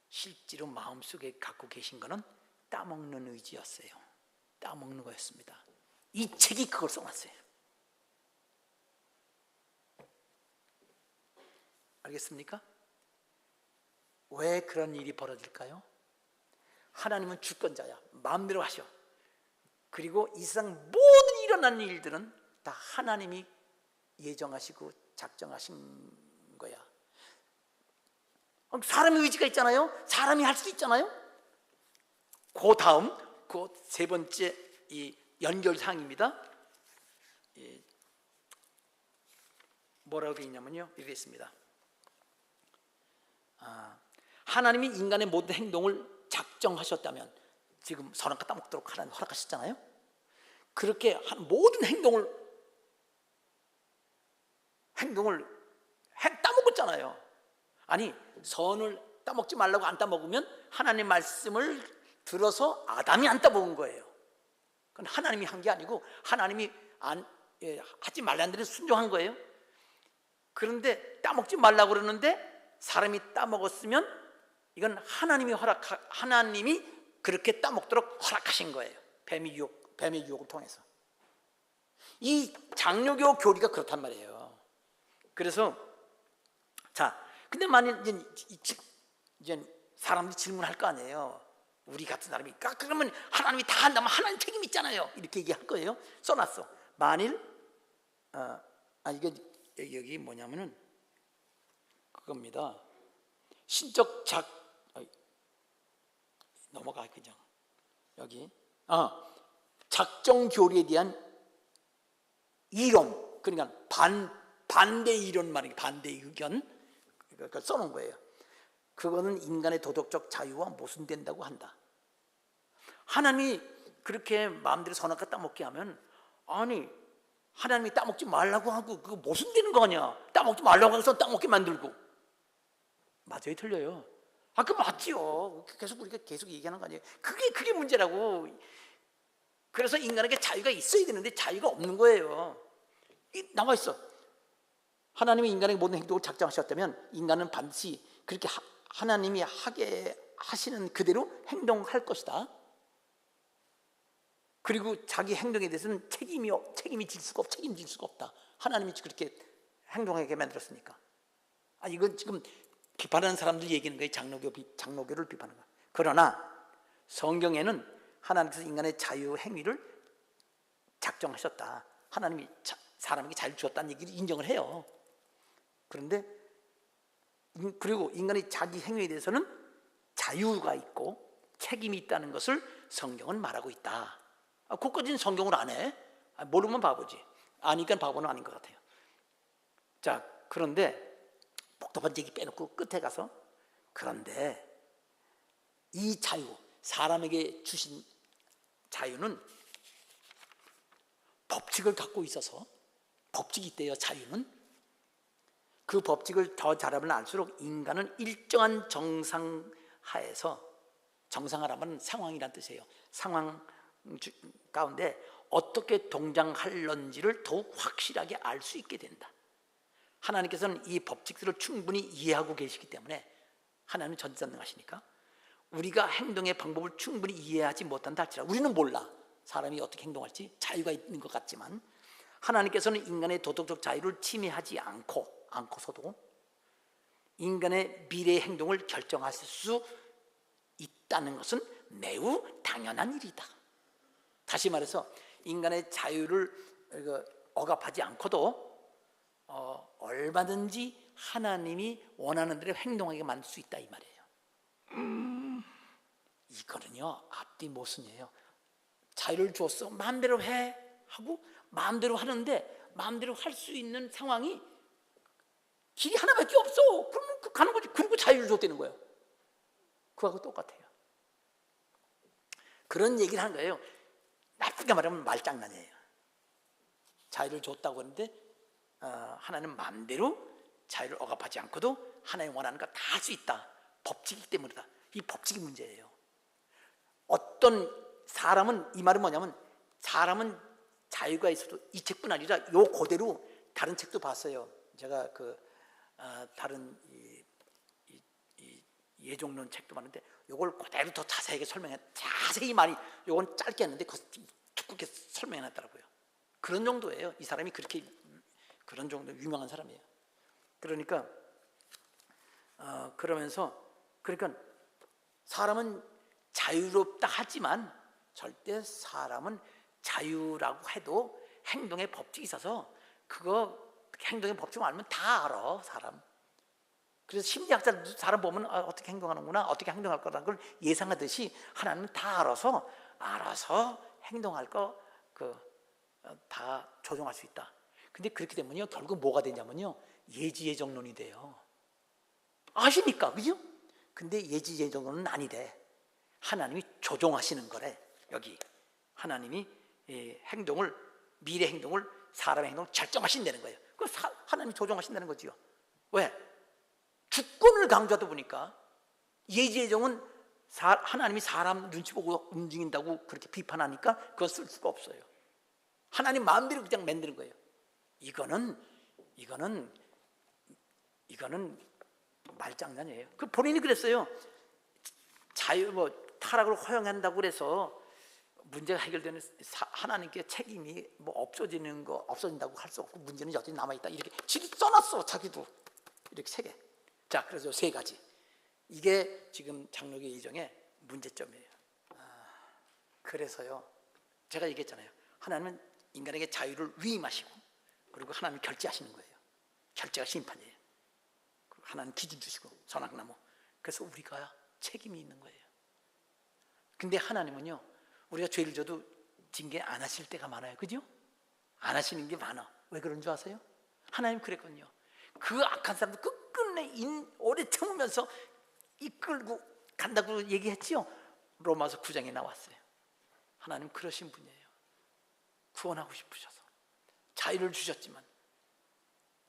실제로 마음속에 갖고 계신 거는 따먹는 의지였어요. 따먹는 거였습니다. 이 책이 그걸 써놨어요. 알겠습니까? 왜 그런 일이 벌어질까요? 하나님은 주권자야. 마음대로 하셔. 그리고 이 세상 모든 일어나는 일들은 다 하나님이 예정하시고 작정하신 거야. 사람의 의지가 있잖아요. 사람이 할 수 있잖아요. 그 다음, 그 세 번째 이 연결사항입니다. 뭐라고 되어 있냐면요, 이렇게 있습니다. 하나님이 인간의 모든 행동을 작정하셨다면, 지금 선악과 따먹도록 하나님 허락하셨잖아요. 그렇게 모든 행동을 따먹었잖아요. 아니, 선을 따먹지 말라고 안 따먹으면 하나님 말씀을 들어서 아담이 안 따먹은 거예요. 그건 하나님이 한 게 아니고 하나님이 하지 말라는 대로 순종한 거예요. 그런데 따먹지 말라고 그러는데 사람이 따먹었으면 이건 하나님이 그렇게 따먹도록 허락하신 거예요. 뱀의 유혹을 통해서. 이 장로교 교리가 그렇단 말이에요. 그래서 근데 만일 이제 사람들이 질문할 거 아니에요. 우리 같은 사람이 그러면 하나님이 다 한다면 하나님 책임 있잖아요. 이렇게 얘기할 거예요. 써놨어. 만일 이게 여기 뭐냐면은 그겁니다. 신적 넘어가 그냥 여기 작정 교리에 대한 이론, 그러니까 반대 이론 말이에요. 반대 의견, 그걸 써놓은 거예요. 그거는 인간의 도덕적 자유와 모순된다고 한다. 하나님이 그렇게 마음대로 선악과 따먹게 하면, 아니 하나님이 따먹지 말라고 하고 그거 모순되는 거 아니야. 따먹지 말라고 해서 따먹게 만들고. 맞아요, 틀려요? 그 맞지요. 우리가 계속 얘기하는 거 아니에요. 그게 문제라고. 그래서 인간에게 자유가 있어야 되는데 자유가 없는 거예요. 나와 있어. 하나님이 인간의 모든 행동을 작정하셨다면 인간은 반드시 그렇게 하나님이 하게 하시는 그대로 행동할 것이다. 그리고 자기 행동에 대해서는 책임질 수가 없다. 하나님이 그렇게 행동하게 만들었으니까. 이건 지금 비판하는 사람들 얘기하는 거예요. 장로교를 비판하는 거예요. 그러나 성경에는 하나님께서 인간의 자유 행위를 작정하셨다. 하나님이 사람에게 자유를 주었다는 얘기를 인정을 해요. 그런데 그리고 인간의 자기 행위에 대해서는 자유가 있고 책임이 있다는 것을 성경은 말하고 있다. 그것까지는 성경을 안 해. 모르면 바보지. 아니까 바보는 아닌 것 같아요. 자, 그런데 복잡한 얘기 빼놓고 끝에 가서, 그런데 이 자유, 사람에게 주신 자유는 법칙을 갖고 있어서, 법칙이 있대요. 자유는 그 법칙을 더 잘 알면 알수록 인간은 일정한 정상하에서, 정상하라면 상황이란 뜻이에요. 상황 가운데 어떻게 동장할런지를 더욱 확실하게 알 수 있게 된다. 하나님께서는 이 법칙들을 충분히 이해하고 계시기 때문에, 하나님은 전지전능하시니까 우리가 행동의 방법을 충분히 이해하지 못한다 할지라도, 우리는 몰라 사람이 어떻게 행동할지, 자유가 있는 것 같지만 하나님께서는 인간의 도덕적 자유를 침해하지 않고서도 인간의 미래의 행동을 결정하실 수 있다는 것은 매우 당연한 일이다. 다시 말해서 인간의 자유를 억압하지 않고도 얼마든지 하나님이 원하는 대로 행동하게 만들 수 있다 이 말이에요. 이거는요 앞뒤 모순이에요. 자유를 주었어, 마음대로 해 하고 마음대로 하는데, 마음대로 할 수 있는 상황이 길이 하나밖에 없어. 그러면 가는 거지. 그리고 자유를 줬다는 거예요. 그거하고 똑같아요. 그런 얘기를 하는 거예요. 나쁘게 말하면 말장난이에요. 자유를 줬다고 하는데 하나는 마음대로 자유를 억압하지 않고도 하나님 원하는 거 다 할 수 있다. 법칙이기 때문이다. 이 법칙이 문제예요. 어떤 사람은, 이 말은 뭐냐면 사람은 자유가 있어도, 이 책뿐 아니라 요 그대로 다른 책도 봤어요. 제가 다른 예종론 책도 봤는데 요걸 그대로 더 자세하게 자세히 많이, 요건 짧게 했는데 두껍게 설명해 놨더라고요. 그런 정도예요. 이 사람이 그렇게 그런 정도 유명한 사람이에요. 그러니까 그러니까 사람은 자유롭다 하지만 절대 사람은 자유라고 해도 행동의 법칙이 있어서, 그거 행동의 법칙을 알면 다 알아 사람. 그래서 심리학자들 사람 보면 어떻게 행동하는구나, 어떻게 행동할 거라는 걸 예상하듯이 하나님은 다 알아서 행동할 거 다 조정할 수 있다. 근데 그렇게 되면요 결국 뭐가 되냐면요 예지예정론이 돼요. 아시니까, 그죠? 근데 예지예정론은 아니래. 하나님이 조종하시는 거래. 여기 하나님이 미래 행동을, 사람의 행동을 결정하신다는 거예요. 그 하나님이 조종하신다는 거지요. 왜? 주권을 강조하다 보니까. 예지예정은 하나님이 사람 눈치 보고 움직인다고 그렇게 비판하니까 그건 쓸 수가 없어요. 하나님 마음대로 그냥 만드는 거예요. 이거는 말장난이에요. 그 본인이 그랬어요. 타락을 허용한다고 그래서 문제가 해결되는, 하나님께 책임이 없어진다고 할 수 없고 문제는 여전히 남아있다, 이렇게 지도 써놨어. 자기도 이렇게 3개. 자, 그래서 3가지. 이게 지금 장로교 이정의 문제점이에요. 그래서요 제가 얘기했잖아요. 하나님은 인간에게 자유를 위임하시고, 그리고 하나님이 결제하시는 거예요. 결제가 심판이에요. 하나님 기준 주시고, 선악나무. 그래서 우리가 책임이 있는 거예요. 근데 하나님은요 우리가 죄를 져도 징계 안 하실 때가 많아요. 그죠? 안 하시는 게 많아. 왜 그런 줄 아세요? 하나님 그랬거든요. 그 악한 사람들 끝끝내 오래 참으면서 이끌고 간다고 얘기했죠. 로마서 9장에 나왔어요. 하나님 그러신 분이에요. 구원하고 싶으셔서 자유를 주셨지만,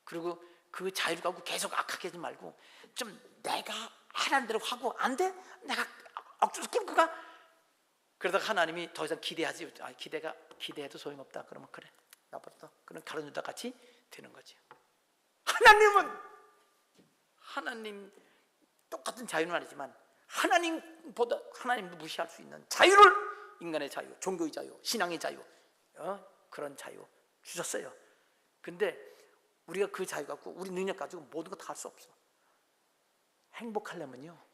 그리고 그 자유를 갖고 계속 악하게 하지 말고 좀 내가 하라는 대로 하고, 안 돼? 내가 억지로 끌고 가? 그러다가 하나님이 더 이상 기대해도 소용없다. 그러면 그래, 나버렸다. 그럼 다른 여자 같이 되는 거죠. 하나님 똑같은 자유는 아니지만 하나님도 무시할 수 있는 자유를, 인간의 자유, 종교의 자유, 신앙의 자유, 그런 자유 주셨어요. 근데 우리가 그 자유 갖고, 우리 능력 가지고 모든 거 다 할 수 없어. 행복하려면요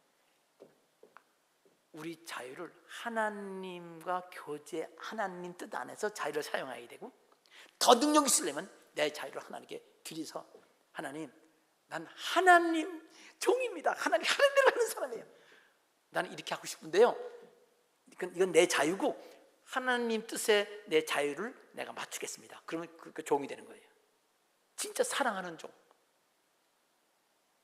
우리 자유를 하나님과 교제, 하나님 뜻 안에서 자유를 사용해야 되고, 더 능력 있으려면 내 자유를 하나님께 드려서, 하나님, 난 하나님 종입니다. 하나님 하는 대로 하는 사람이에요. 나는 이렇게 하고 싶은데요, 이건 내 자유고 하나님 뜻에 내 자유를 내가 맞추겠습니다. 그러면 그 종이 되는 거예요. 진짜 사랑하는 종.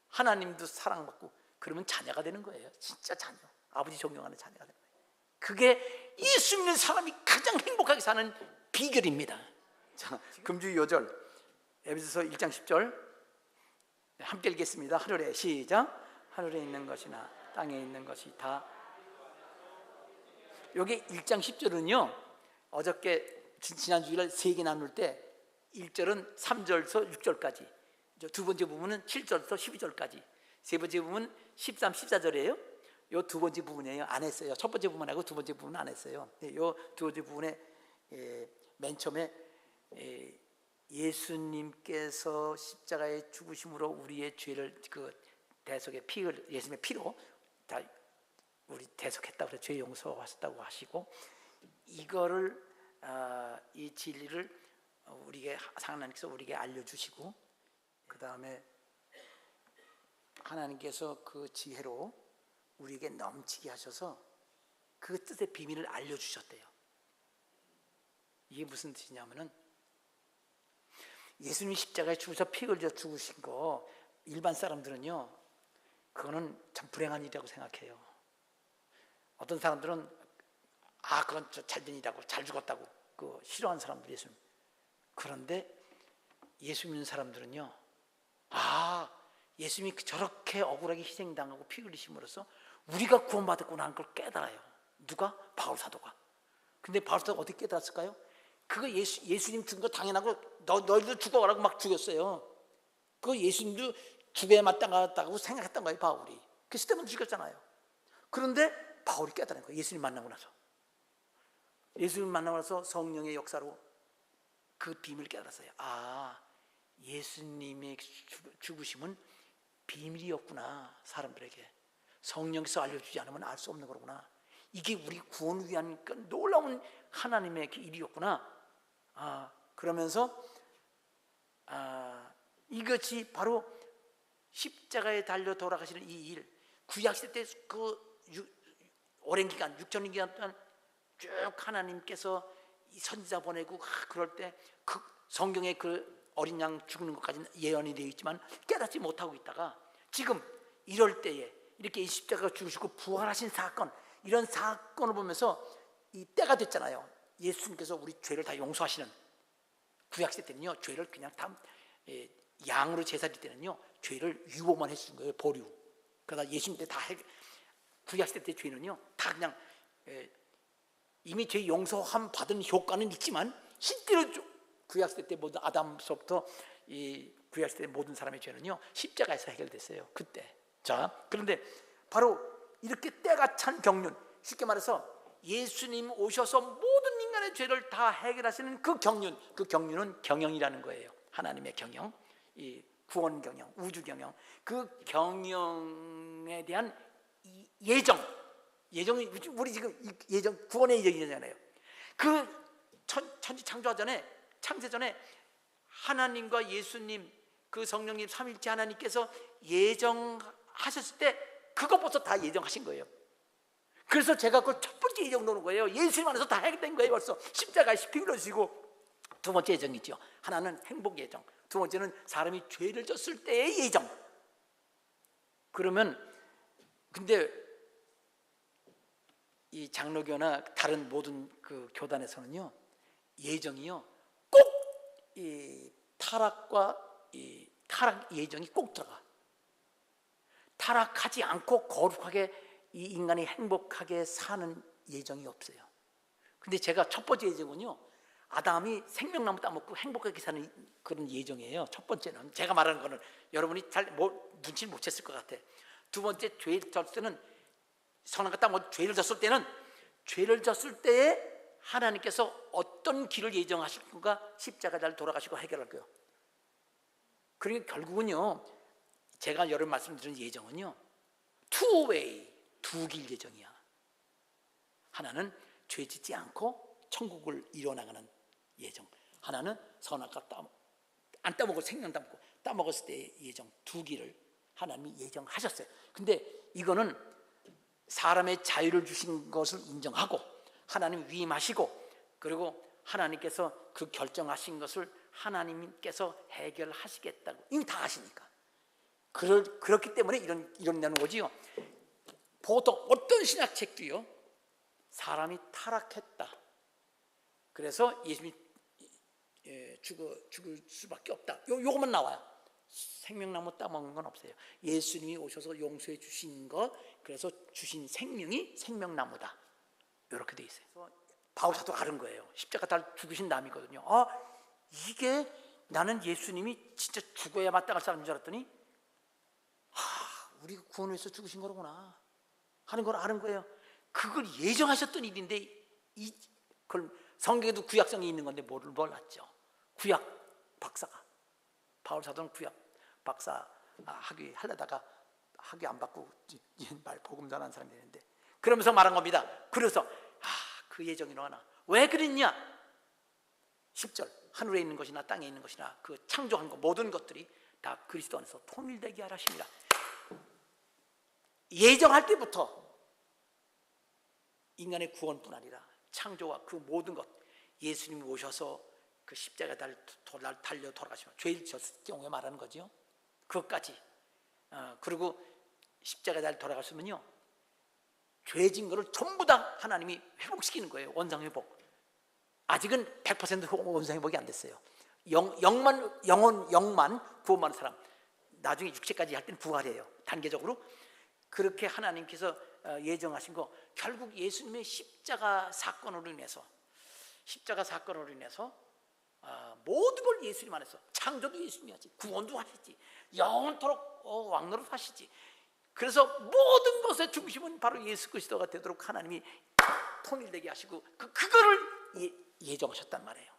하나님도 사랑받고, 그러면 자녀가 되는 거예요. 진짜 자녀. 아버지 존경하는 자녀가 되는 거예요. 그게 예수 믿는 사람이 가장 행복하게 사는 비결입니다. 자, 금주 요절 에베소서 1장 10절 함께 읽겠습니다. 하늘에 시작. 하늘에 있는 것이나 땅에 있는 것이 다. 여기 1장 10절은요 어저께 지난 주일날 3개 나눌 때 1절은 3절에서 6절까지, 두 번째 부분은 7절에서 12절까지, 세 번째 부분은 13, 14절이에요. 요 두 번째 부분이에요. 안 했어요. 첫 번째 부분하고 두 번째 부분은 안 했어요. 요 두 번째 부분에 맨 처음에 예수님께서 십자가의 죽으심으로 우리의 죄를 그 대속의 피를 예수님의 피로 다 우리 대속했다고 그래, 죄 용서하셨다고 하시고, 이거를 이 진리를 우리에게 하나님께서 우리에게 알려주시고, 그 다음에 하나님께서 그 지혜로 우리에게 넘치게 하셔서 그 뜻의 비밀을 알려주셨대요. 이게 무슨 뜻이냐면은 예수님 십자가에 죽으셔 피 흘려 죽으신 거 일반 사람들은요 그거는 참 불행한 일이라고 생각해요. 어떤 사람들은 그건 잘된 일이라고, 잘 죽었다고 그 싫어하는 사람들이 예수님. 그런데 예수 믿는 사람들은요 예수님이 저렇게 억울하게 희생당하고 피 흘리심으로써 우리가 구원받았구나 하는 걸 깨달아요. 누가? 바울 사도가. 근데 바울 사도가 어떻게 깨달았을까요? 그거 예수님 죽은 거 당연하고 너희도 죽어가라고 막 죽였어요. 그거 예수님도 죽어야 마땅하다고 생각했던 거예요, 바울이. 그래서 때문에 죽였잖아요. 그런데 바울이 깨달은 거예요. 예수님 만나고 나서. 예수님 만나고 나서 성령의 역사로 그 비밀을 깨달았어요. 예수님의 죽으심은 비밀이었구나. 사람들에게 성령께서 알려주지 않으면 알 수 없는 거구나. 이게 우리 구원을 위한 놀라운 하나님의 일이었구나. 그러면서 이것이 바로 십자가에 달려 돌아가시는 이 일, 구약시대 때 그 오랜 기간 6,000년 기간 동안 쭉 하나님께서 이 선지자 보내고 그럴 때 그 성경에 그 어린 양 죽는 것까지는 예언이 되어 있지만 깨닫지 못하고 있다가 지금 이럴 때에 이렇게 이 십자가가 죽으시고 부활하신 사건, 이런 사건을 보면서 이 때가 됐잖아요. 예수님께서 우리 죄를 다 용서하시는. 구약시대 때는요 죄를 그냥 다 양으로 제사 드릴 때는요 죄를 유보만 해주는 거예요. 보류. 그러다 예수님 때 다 구약시대 때 죄는요 다 그냥 이미 죄 용서함 받은 효과는 있지만 실제로 구약시대 때 모든 아담서부터 이 구약시대 모든 사람의 죄는요 십자가에서 해결됐어요. 그때. 자, 그런데 바로 이렇게 때가 찬 경륜, 쉽게 말해서 예수님 오셔서 모든 인간의 죄를 다 해결하시는 그 경륜은 경영이라는 거예요. 하나님의 경영, 이 구원 경영, 우주 경영, 그 경영에 대한 예정이 우리 지금 구원의 예정이잖아요. 그 천지 창세 전에 하나님과 예수님, 그 성령님 삼일째 하나님께서 예정하셨을 때 그것부터 다 예정하신 거예요. 그래서 제가 그 첫 번째 예정 놓는 거예요. 예수님 안에서 다 해결된 거예요. 벌써 십자가에 피 흘려주시고. 두 번째 예정이죠. 하나는 행복 예정, 두 번째는 사람이 죄를 졌을 때의 예정. 그러면 근데 이 장로교나 다른 모든 그 교단에서는요 예정이요 꼭 이 타락과 이 타락 예정이 꼭 들어가. 타락하지 않고 거룩하게 이 인간이 행복하게 사는 예정이 없어요. 근데 제가 첫 번째 예정은요 아담이 생명나무 따먹고 행복하게 사는 그런 예정이에요. 첫 번째는 제가 말하는 거는 여러분이 잘 눈치를 못 챘을 것 같아. 두 번째 죄를 졌을 때는 선악과 따먹고 죄를 졌을 때에 하나님께서 어떤 길을 예정하실 건가 십자가를 돌아가시고 해결할 거예요. 그러니까 결국은요 제가 여러 말씀드린 예정은요 two way, 두 길 예정이야. 하나는 죄 짓지 않고 천국을 이뤄나가는 예정, 하나는 선악과 안 따먹고 생명 따먹고 따먹었을 때의 예정, 두 길을 하나님이 예정하셨어요. 근데 이거는 사람의 자유를 주신 것을 인정하고 하나님 위임하시고 그리고 하나님께서 그 결정하신 것을 하나님께서 해결하시겠다고 이미 다 하시니까 그렇기 때문에 이런 거지요. 보통 어떤 신학책도요 사람이 타락했다, 그래서 예수님이 죽을 수밖에 없다. 요것만 나와요. 생명나무 따먹는 건 없어요. 예수님이 오셔서 용서해 주신 것, 그래서 주신 생명이 생명나무다. 이렇게 돼 있어요. 바울 사도가 다른 거예요. 십자가 달 죽으신 남이거든요. 이게 나는 예수님이 진짜 죽어야 마땅할 사람인 줄 알았더니 우리가 구원을 위해서 죽으신 거로구나 하는 걸 아는 거예요. 그걸 예정하셨던 일인데 그걸 성경에도 구약성이 있는 건데 뭐를 몰랐죠. 구약 박사가, 바울 사도는 구약 박사 학위 하려다가 학위 안 받고 말 복음 전하는 사람이 되는데, 그러면서 말한 겁니다. 그래서 그 예정이로구나. 왜 그랬냐? 10절 하늘에 있는 것이나 땅에 있는 것이나 그 창조한 것 모든 것들이 다 그리스도 안에서 통일되게 하라 하십니다. 예정할 때부터 인간의 구원뿐 아니라 창조와 그 모든 것, 예수님이 오셔서 그 십자가에 달려 돌아가시면 죄를 졌을 경우에 말하는 거죠. 그것까지. 그리고 십자가에 달려 돌아가시면요, 죄진 거를 전부 다 하나님이 회복시키는 거예요. 원상회복. 아직은 100% 원상회복이 안 됐어요. 영만 구원받는 사람, 나중에 육체까지 할 때는 부활해요. 단계적으로. 그렇게 하나님께서 예정하신 거, 결국 예수님의 십자가 사건으로 인해서 모든 걸 예수님 안에서, 창조도 예수님이 하지, 구원도 하시지, 영원토록 왕노릇 하시지. 그래서 모든 것의 중심은 바로 예수 그리스도가 되도록 하나님이 통일되게 하시고 그거를 예정하셨단 말이에요.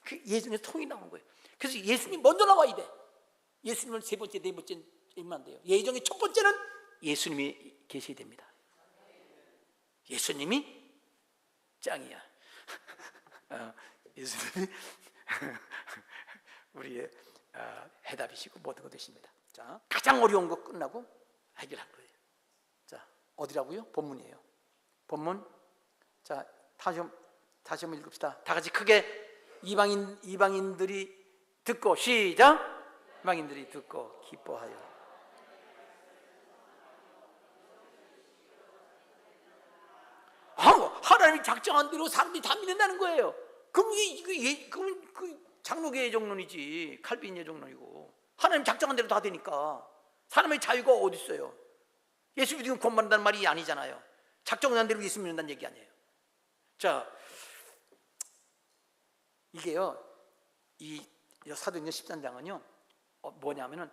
그 예정에 통이 나온 거예요. 그래서 예수님 먼저 나와야 돼. 예수님은 세 번째, 네 번째 이면 안 돼요. 예정의 첫 번째는 예수님이 계셔야 됩니다. 예수님이 짱이야. 예수님이 우리의 해답이시고 모든 것 되십니다. 자, 가장 어려운 거 끝나고 해결한 거예요. 자, 어디라고요? 본문이에요. 본문. 자, 다시 한번 읽읍시다. 다 같이 크게. 이방인들이 듣고, 시작. 이방인들이 듣고 기뻐하여. 하나님이 작정한 대로 사람들이 다 믿는다는 거예요. 그럼 그 장로계 예정론이지, 칼빈 예정론이고. 하나님 작정한 대로 다 되니까. 사람의 자유가 어디 있어요? 예수 믿으면 구원받는다는 말이 아니잖아요. 작정한 대로 예수 믿는다는 얘기 아니에요. 자, 이게요, 이 사도행전 13장은요 뭐냐면은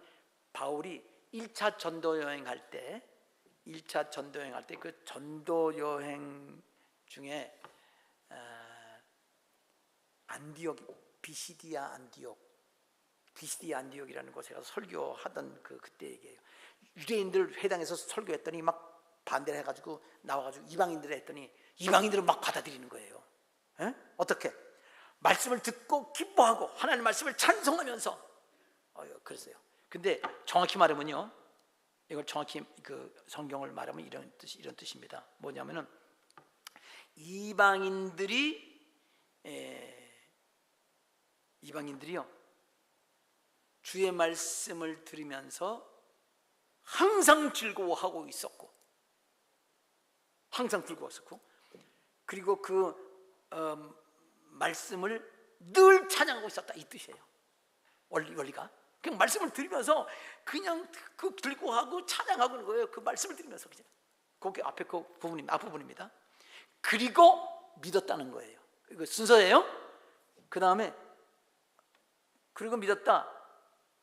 바울이 1차 전도 여행할 때 그 전도 여행 중에 비시디아 안디옥이라는 곳에 가서 설교하던 그때 얘기예요. 유대인들 회당에서 설교했더니 막 반대를 해가지고 나와가지고 이방인들 했더니 이방인들은 막 받아들이는 거예요. 어떻게? 말씀을 듣고 기뻐하고 하나님 말씀을 찬송하면서 그랬어요. 근데 정확히 말하면요, 이걸 정확히 그 성경을 말하면 이런 뜻입니다. 뭐냐면은 이방인들이요 주의 말씀을 들으면서 항상 즐거워하고 있었고, 그리고 그 말씀을 늘 찬양하고 있었다, 이 뜻이에요. 원리가 그냥 말씀을 들으면서 그냥 그 즐거워하고 찬양하고 있는 거예요. 그 말씀을 들으면서 그냥. 그게 앞에 그 앞부분입니다. 그리고 믿었다는 거예요. 이거 순서예요. 그 다음에 그리고 믿었다.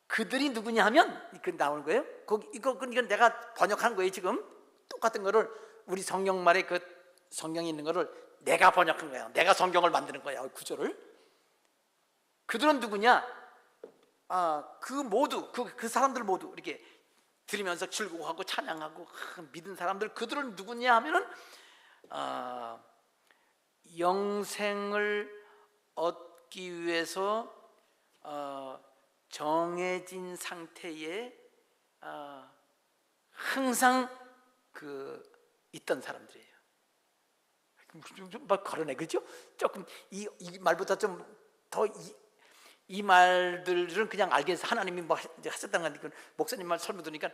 그들이 누구냐 하면 그 나오는 거예요. 이건 내가 번역한 거예요. 지금 똑같은 거를 우리 성경말에 그 성경에 있는 거를 내가 번역한 거예요. 내가 성경을 만드는 거야, 구조를. 그들은 누구냐? 그 사람들 모두 이렇게 들으면서 즐거워하고 찬양하고 믿은 사람들, 그들은 누구냐 하면은 영생을 얻기 위해서 정해진 상태에 항상 있던 사람들이에요. 좀 걸어내, 그죠? 조금 이 말보다 좀 더 이 말들은 그냥 알게 해서 하나님이 뭐 하셨다는 건데, 목사님 말 설명 들으니까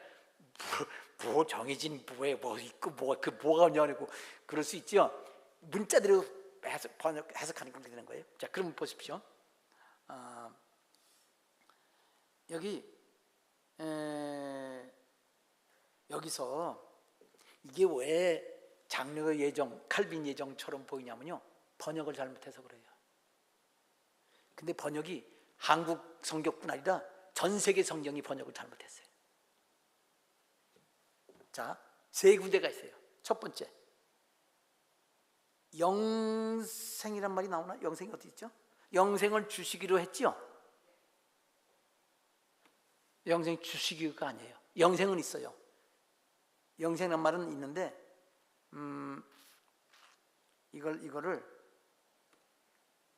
뭐 정해진 뭐 있고 뭐가 없냐고 그럴 수 있죠. 문자대로 해석하는 게 되는 거예요. 자, 그럼 보십시오. 여기서 이게 왜 장르의 예정, 칼빈 예정처럼 보이냐면요, 번역을 잘못해서 그래요. 근데 번역이 한국 성경뿐 아니라 전 세계 성경이 번역을 잘못했어요. 자, 세 군데가 있어요. 첫 번째, 영생이란 말이 나오나? 영생이 어디 있죠? 영생을 주시기로 했지요? 영생 주시기가 아니에요. 영생은 있어요. 영생이란 말은 있는데 이거를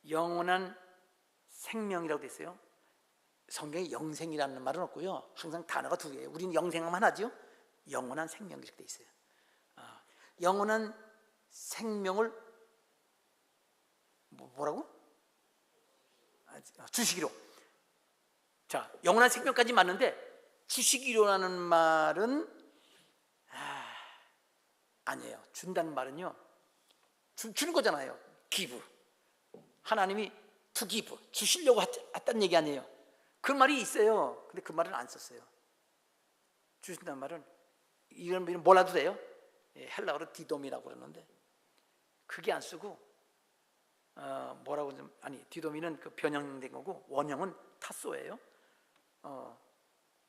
영원한 생명이라고 돼 있어요. 성경에 영생이라는 말은 없고요. 항상 단어가 두 개예요. 우리는 영생만 하죠. 영원한 생명 이렇게 돼 있어요. 영원한 생명을 뭐라고? 주시기로. 자, 영원한 생명까지 맞는데 주시기로라는 말은 아니에요. 준다는 말은요, 주는 거잖아요. give. 하나님이 to give, 주시려고 했다는 얘기 아니에요. 그 말이 있어요. 근데 그 말은 안 썼어요. 주신다는 말은 이런 몰라도 돼요. 헬라어로 디돔이라고 그러는데 그게 안 쓰고 뭐라고 좀 디돔이는 그 변형된 거고 원형은 타소예요.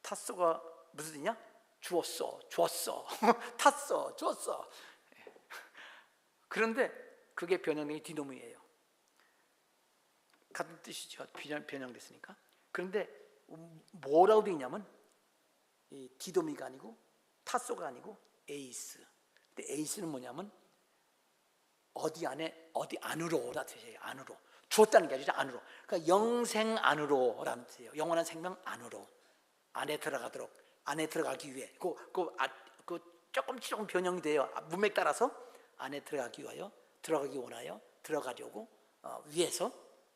타소가 무슨 뜻이냐? 주었어, 줬어, 탔어, 줬어. 그런데 그게 변형된 게 디돔이에요. 같은 뜻이죠. 변형됐으니까. 그런데 뭐라고 되어 있냐면 이 디도미가 아니고 타소가 아니고 에이스. 근데 에이스는 뭐냐면 어디 안에 어디 안으로라 뜻이에요. 안으로. 주었다는 게 아니라 안으로. 그러니까 영생 안으로라는 뜻이에요. 영원한 생명 안으로. 안에 들어가도록. 안에 들어가기 위해. 조금 변형이 돼요. 문맥 따라서 안에 들어가기 위하여, 들어가기 원하여, 들어가려고 위해서,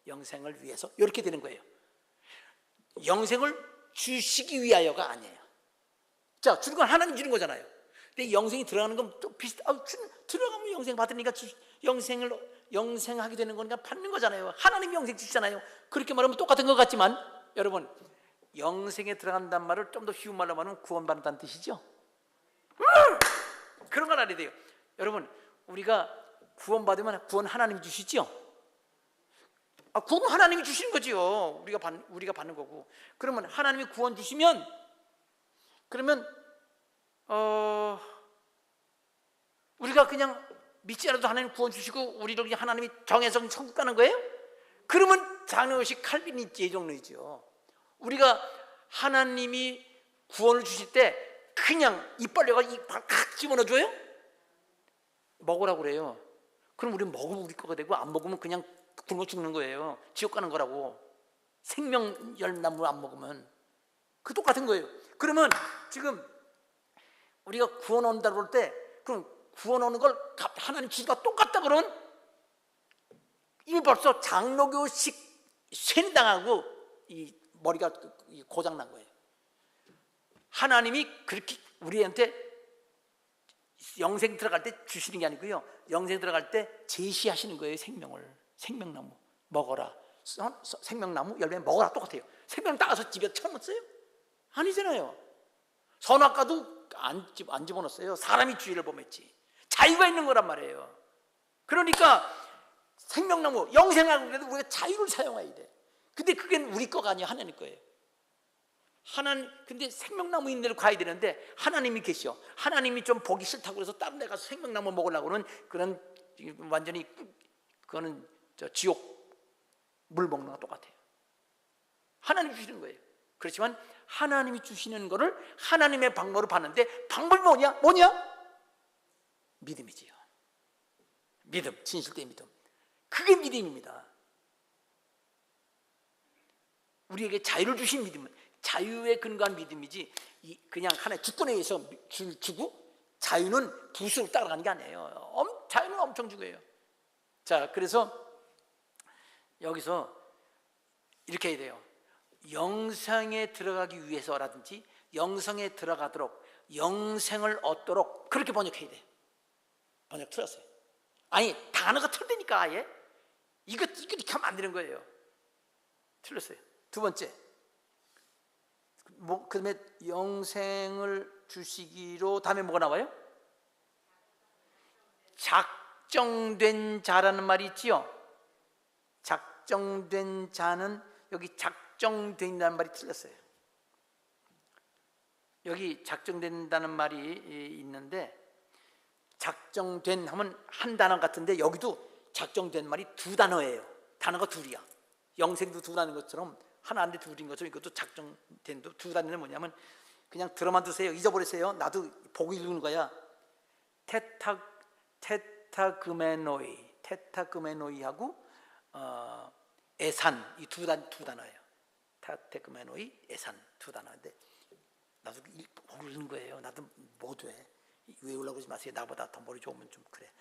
영생을 위해서 이렇게 되는 거예요. 영생을 주시기 위하여가 아니에요. 자, 주는 건 하나님 주는 거잖아요. 근데 영생이 들어가는 건 또 들어가면 영생 받으니까 영생하게 되는 거니까 받는 거잖아요. 하나님이 영생 주시잖아요. 그렇게 말하면 똑같은 것 같지만 여러분, 영생에 들어간다는 말을 좀 더 쉬운 말로 말하면 구원받는다는 뜻이죠. 그런 건 알아야 돼요. 여러분, 우리가 구원받으면 구원 하나님이 주시죠. 구원 하나님이 주시는 거지요. 우리가 받는 거고. 그러면 하나님이 구원 주시면 그러면 우리가 그냥 믿지 않아도 하나님 구원 주시고 우리를 그냥 하나님이 정해서 천국 가는 거예요? 그러면 장로식 칼빈이 예정론이죠. 우리가 하나님이 구원을 주실 때 그냥 입 벌려가 입팍 집어넣어줘요? 먹으라고 그래요. 그럼 우리는 먹으면 우리 거가 되고 안 먹으면 그냥 굶어 죽는 거예요. 지옥 가는 거라고. 생명열나무 안 먹으면. 그 똑같은 거예요. 그러면 지금 우리가 구원 온다고 그럴 때 그럼 구원 오는 걸 하나님 주시가 똑같다 그러면 이미 벌써 장로교식 쇠뇌당하고 이 머리가 고장 난 거예요. 하나님이 그렇게 우리한테 영생 들어갈 때 주시는 게 아니고요, 영생 들어갈 때 제시하시는 거예요. 생명나무 먹어라. 생명나무 열매 먹어라. 똑같아요. 생명 따가서 집에 쳐넣었어요? 아니잖아요. 선악과도 안 집어넣었어요. 사람이 주의를 범했지. 자유가 있는 거란 말이에요. 그러니까 생명나무 영생하고 그래도 우리가 자유를 사용해야 돼. 근데 그게 우리 거가 아니야. 하나님 거예요. 근데 생명나무 있는 데로 가야 되는데 하나님이 계셔. 하나님이 좀 보기 싫다고 그래서 다른 데 가서 생명나무 먹으려고 하는 그런 완전히 그거는 지옥 물 먹는 거랑 똑같아요. 하나님이 주시는 거예요. 그렇지만 하나님이 주시는 거를 하나님의 방법으로 봤는데 방법이 뭐냐? 믿음이지요. 믿음, 진실된 믿음. 그게 믿음입니다. 우리에게 자유를 주신 믿음은 자유에 근거한 믿음이지 그냥 하나의 주권에 의해서 주고 자유는 부수로 따라가는 게 아니에요. 자유는 엄청 주고요. 자, 그래서 여기서 이렇게 해야 돼요. 영생에 들어가기 위해서라든지 영생에 들어가도록 영생을 얻도록 그렇게 번역해야 돼요. 번역 틀었어요. 아니 단어가 틀리니까 아예 이거 이렇게 하면 안 되는 거예요. 틀렸어요. 두 번째, 그다음에 영생을 주시기로 다음에 뭐가 나와요? 작정된 자라는 말이 있지요. 작정된 자는 여기 작정된다는 말이 틀렸어요. 여기 작정된다는 말이 있는데 작정된 하면 한 단어 같은데 여기도 작정된 말이 두 단어예요. 단어가 둘이야. 영생도 두 단어인 것처럼 하나인데 둘인 것처럼 이것도 작정된도 두 단어는 뭐냐면 그냥 들어만 두세요. 잊어버리세요. 나도 보고 읽는 거야. 테타그메노이하고 에산 이 두 단어예요. 테타그메노이, 에산 두 단어인데 나도 모르는 거예요. 나도 못 외. 외우려고 하지 마세요. 나보다 더 머리 좋으면 좀 그래.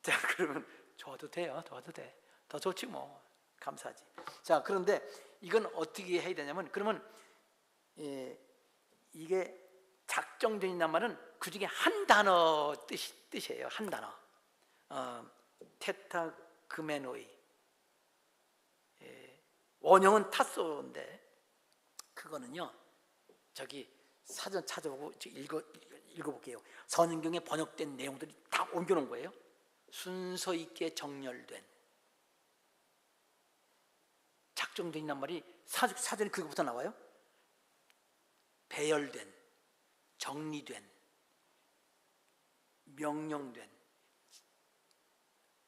자, 그러면 좋아도 돼요. 좋아도 돼. 더 좋지 뭐. 감사하지. 자, 그런데 이건 어떻게 해야 되냐면 그러면 이게 작정된다는 말은 그 중에 한 단어 뜻이에요. 한 단어. 테타그메노이. 원형은 타소인데 그거는요. 저기 사전 찾아보고 읽어볼게요. 선인경에 번역된 내용들이 다 옮겨놓은 거예요. 순서 있게 정렬된, 작정된이란 말이 사전에 그거부터 나와요. 배열된, 정리된, 명령된,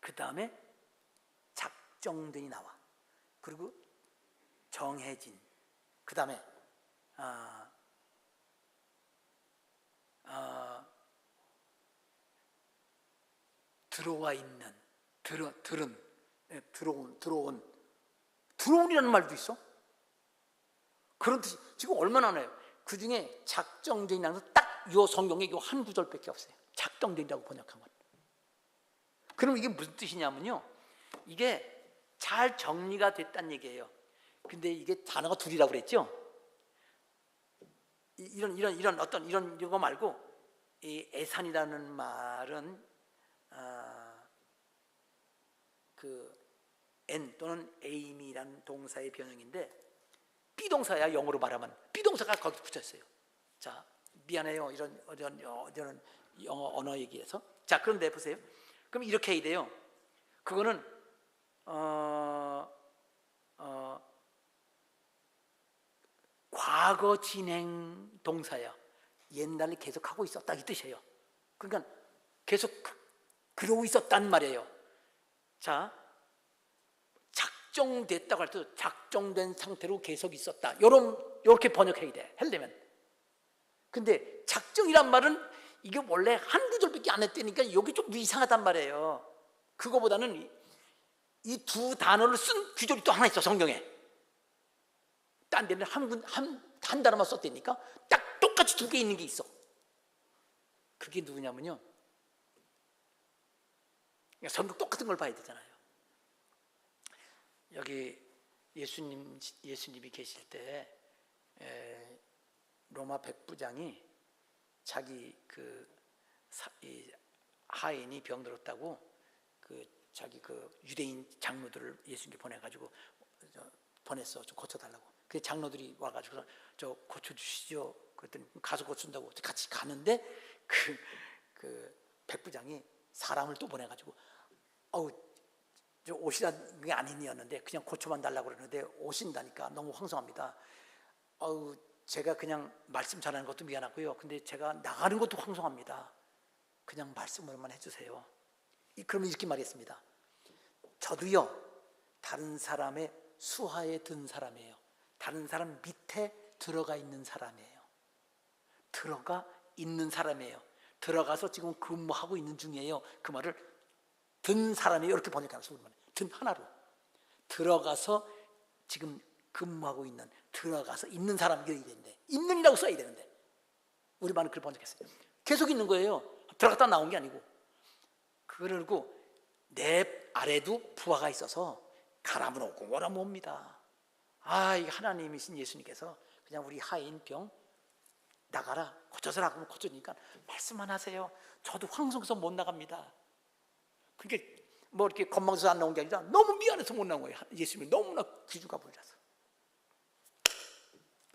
그 다음에 작정된이 나와. 그리고 정해진, 그 다음에 들어와 있는, 들어온이라는 말도 있어. 그런 뜻이 지금 얼마나 나요. 그 중에 작정된이라는 건 딱 요 성경에 요 한 구절밖에 없어요. 작정된이라고 번역한 건. 그럼 이게 무슨 뜻이냐면요. 이게 잘 정리가 됐다는 얘기예요. 근데 이게 단어가 둘이라고 그랬죠. 이런 어떤 이런 거 말고 이 애산이라는 말은 그 N 또는 aim이라는 동사의 변형인데 비동사야. 영어로 말하면 비동사가 거기 붙였어요. 자, 미안해요. 이런 영어 언어 얘기해서. 자, 그런데 보세요. 그럼 이렇게 해야 돼요. 그거는 과거 진행 동사야. 옛날에 계속 하고 있었다 이 뜻이에요. 그러니까 계속 그러고 있었단 말이에요. 자, 작정됐다고 할 때 작정된 상태로 계속 있었다. 요렇게 번역해야 돼. 하려면. 근데 작정이란 말은 이게 원래 한 구절밖에 안 했다니까 여기 좀 이상하단 말이에요. 그거보다는 이 두 단어를 쓴 구절이 또 하나 있어. 성경에. 딴 데는 한 단어만 썼다니까 딱 똑같이 두 개 있는 게 있어. 그게 누구냐면요. 성경 똑같은 걸 봐야 되잖아요. 여기 예수님이 계실 때 로마 백부장이 자기 이 하인이 병들었다고 자기 유대인 장로들을 예수님께 보내가지고 보냈어. 좀 고쳐달라고. 그 장로들이 와가지고 저 고쳐주시죠. 그랬더니 가서 고친다고 같이 가는데 그 백부장이 사람을 또 보내가지고 저 오시라는 게 아니었는데 그냥 고쳐만 달라고 그러는데 오신다니까 너무 황송합니다. 제가 그냥 말씀 전하는 것도 미안하고요. 근데 제가 나가는 것도 황송합니다. 그냥 말씀을만 해주세요. 그러면 이렇게 말했습니다. 저도요 다른 사람의 수하에 든 사람이에요. 다른 사람 밑에 들어가 있는 사람이에요. 들어가 있는 사람이에요. 들어가서 지금 근무하고 있는 중이에요. 그 말을 든 사람이에요. 이렇게 번역해놨어요. 든 하나로 들어가서 지금 근무하고 있는, 들어가서 있는 사람이라고 되는데 있는이라고 써야 되는데 우리말은 그렇게 번역했어요. 계속 있는 거예요. 들어갔다 나온 게 아니고. 그러고 내 아래도 부하가 있어서 가라면 오고 오라면 옵니다. 이게 하나님이신 예수님께서 그냥 우리 하인 병 나가라 고쳐서라 하면 고쳐주니까 말씀만 하세요. 저도 황송해서 못 나갑니다. 그러니까 뭐 이렇게 건방져서 안 나온 게 아니라 너무 미안해서 못 나온 거예요. 예수님이 너무나 귀주가 보이라서.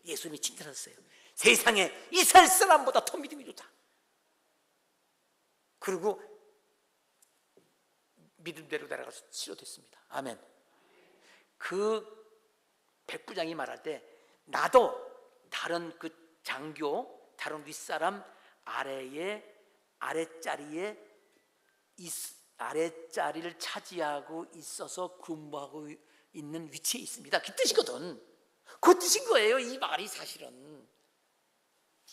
예수님이 칭찬하셨어요. 세상에 이스라엘 사람보다 더 믿음이 좋다. 그리고 믿음대로 내려가서 치료됐습니다. 아멘. 그 백부장이 말할 때 나도 다른 그 장교, 다른 윗사람 아랫자리를 차지하고 있어서 근무하고 있는 위치에 있습니다. 그 뜻이거든. 그 뜻인 거예요. 이 말이 사실은.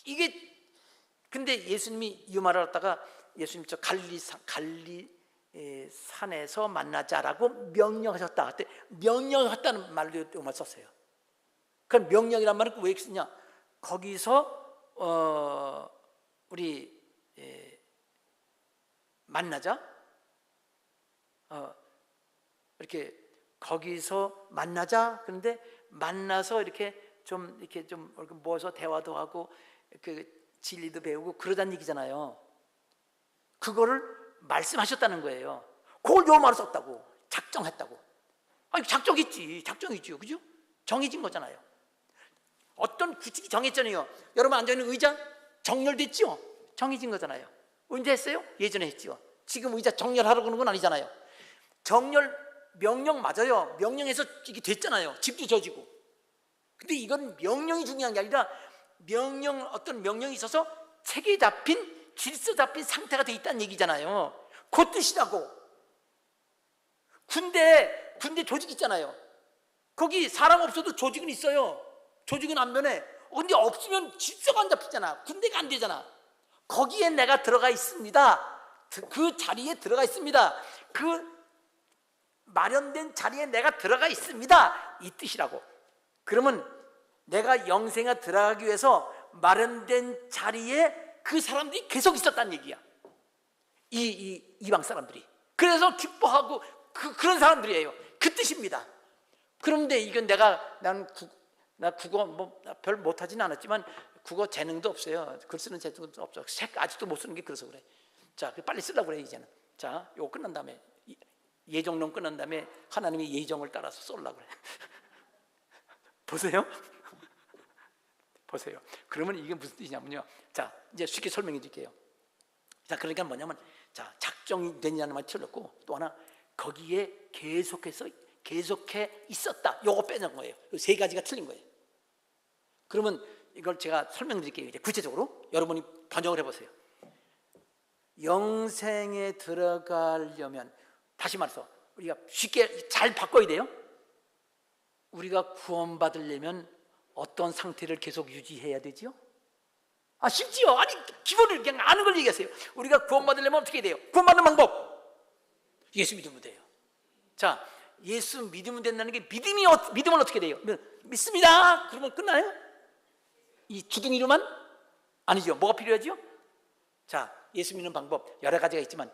이게 근데 예수님이 이 말을 갖다가 예수님 저 산에서 만나자라고 명령하셨다. 그때 명령하셨다는 말로 요말 썼어요. 그 명령이란 말은 왜 쓰냐? 거기서 우리 만나자. 이렇게 거기서 만나자. 그런데 만나서 이렇게 좀 모여서 대화도 하고 그 진리도 배우고 그러자는 얘기잖아요. 그거를 말씀하셨다는 거예요. 그걸 요 말을 썼다고. 작정했다고. 아니 작정이지요. 그죠? 정해진 거잖아요. 어떤 규칙이 정했잖아요. 여러분 앉아있는 의자 정렬됐죠? 정해진 거잖아요. 언제 했어요? 예전에 했죠. 지금 의자 정렬하라고 그러는 건 아니잖아요. 정렬 명령 맞아요. 명령해서 이게 됐잖아요. 집도 져지고. 근데 이건 명령이 중요한 게 아니라 어떤 명령이 있어서 체계 잡힌 질서 잡힌 상태가 돼 있다는 얘기잖아요. 그 뜻이라고. 군대 조직 있잖아요. 거기 사람 없어도 조직은 있어요. 조직은 안 변해. 근데 없으면 질서가 안 잡히잖아. 군대가 안 되잖아. 거기에 내가 들어가 있습니다. 그 자리에 들어가 있습니다. 그 마련된 자리에 내가 들어가 있습니다. 이 뜻이라고. 그러면 내가 영생에 들어가기 위해서 마련된 자리에 그 사람들이 계속 있었다는 얘기야. 이방 사람들이. 그래서 기뻐하고 그런 사람들이에요. 그 뜻입니다. 그런데 이건 나 국어 뭐 별 못하지는 않았지만 국어 재능도 없어요. 글 쓰는 재능도 없어. 책 아직도 못 쓰는 게 그래서 그래. 자, 빨리 쓰려고 그래 이제는. 자, 요거 끝난 다음에 예정론 끝난 다음에 하나님의 예정을 따라서 쏠라고 그래. 보세요. 보세요. 그러면 이게 무슨 뜻이냐면요. 자, 이제 쉽게 설명해 드릴게요. 자, 그러니까 뭐냐면, 자, 작정이 되냐는 말이 틀렸고, 또 하나, 거기에 계속해 있었다. 요거 빼는 거예요. 세 가지가 틀린 거예요. 그러면 이걸 제가 설명드릴게요. 이제 구체적으로 여러분이 번역을 해보세요. 영생에 들어가려면, 다시 말해서 우리가 쉽게 잘 바꿔야 돼요. 우리가 구원받으려면 어떤 상태를 계속 유지해야 되죠? 쉽지요. 아니, 기본을 그냥 아는 걸 얘기하세요. 우리가 구원받으려면 어떻게 돼요? 구원받는 방법, 예수 믿으면 돼요. 자, 예수 믿으면 된다는 게 믿음은 어떻게 돼요? 믿습니다. 그러면 끝나요? 이 주둥이로만? 아니죠. 뭐가 필요하죠? 자, 예수 믿는 방법 여러 가지가 있지만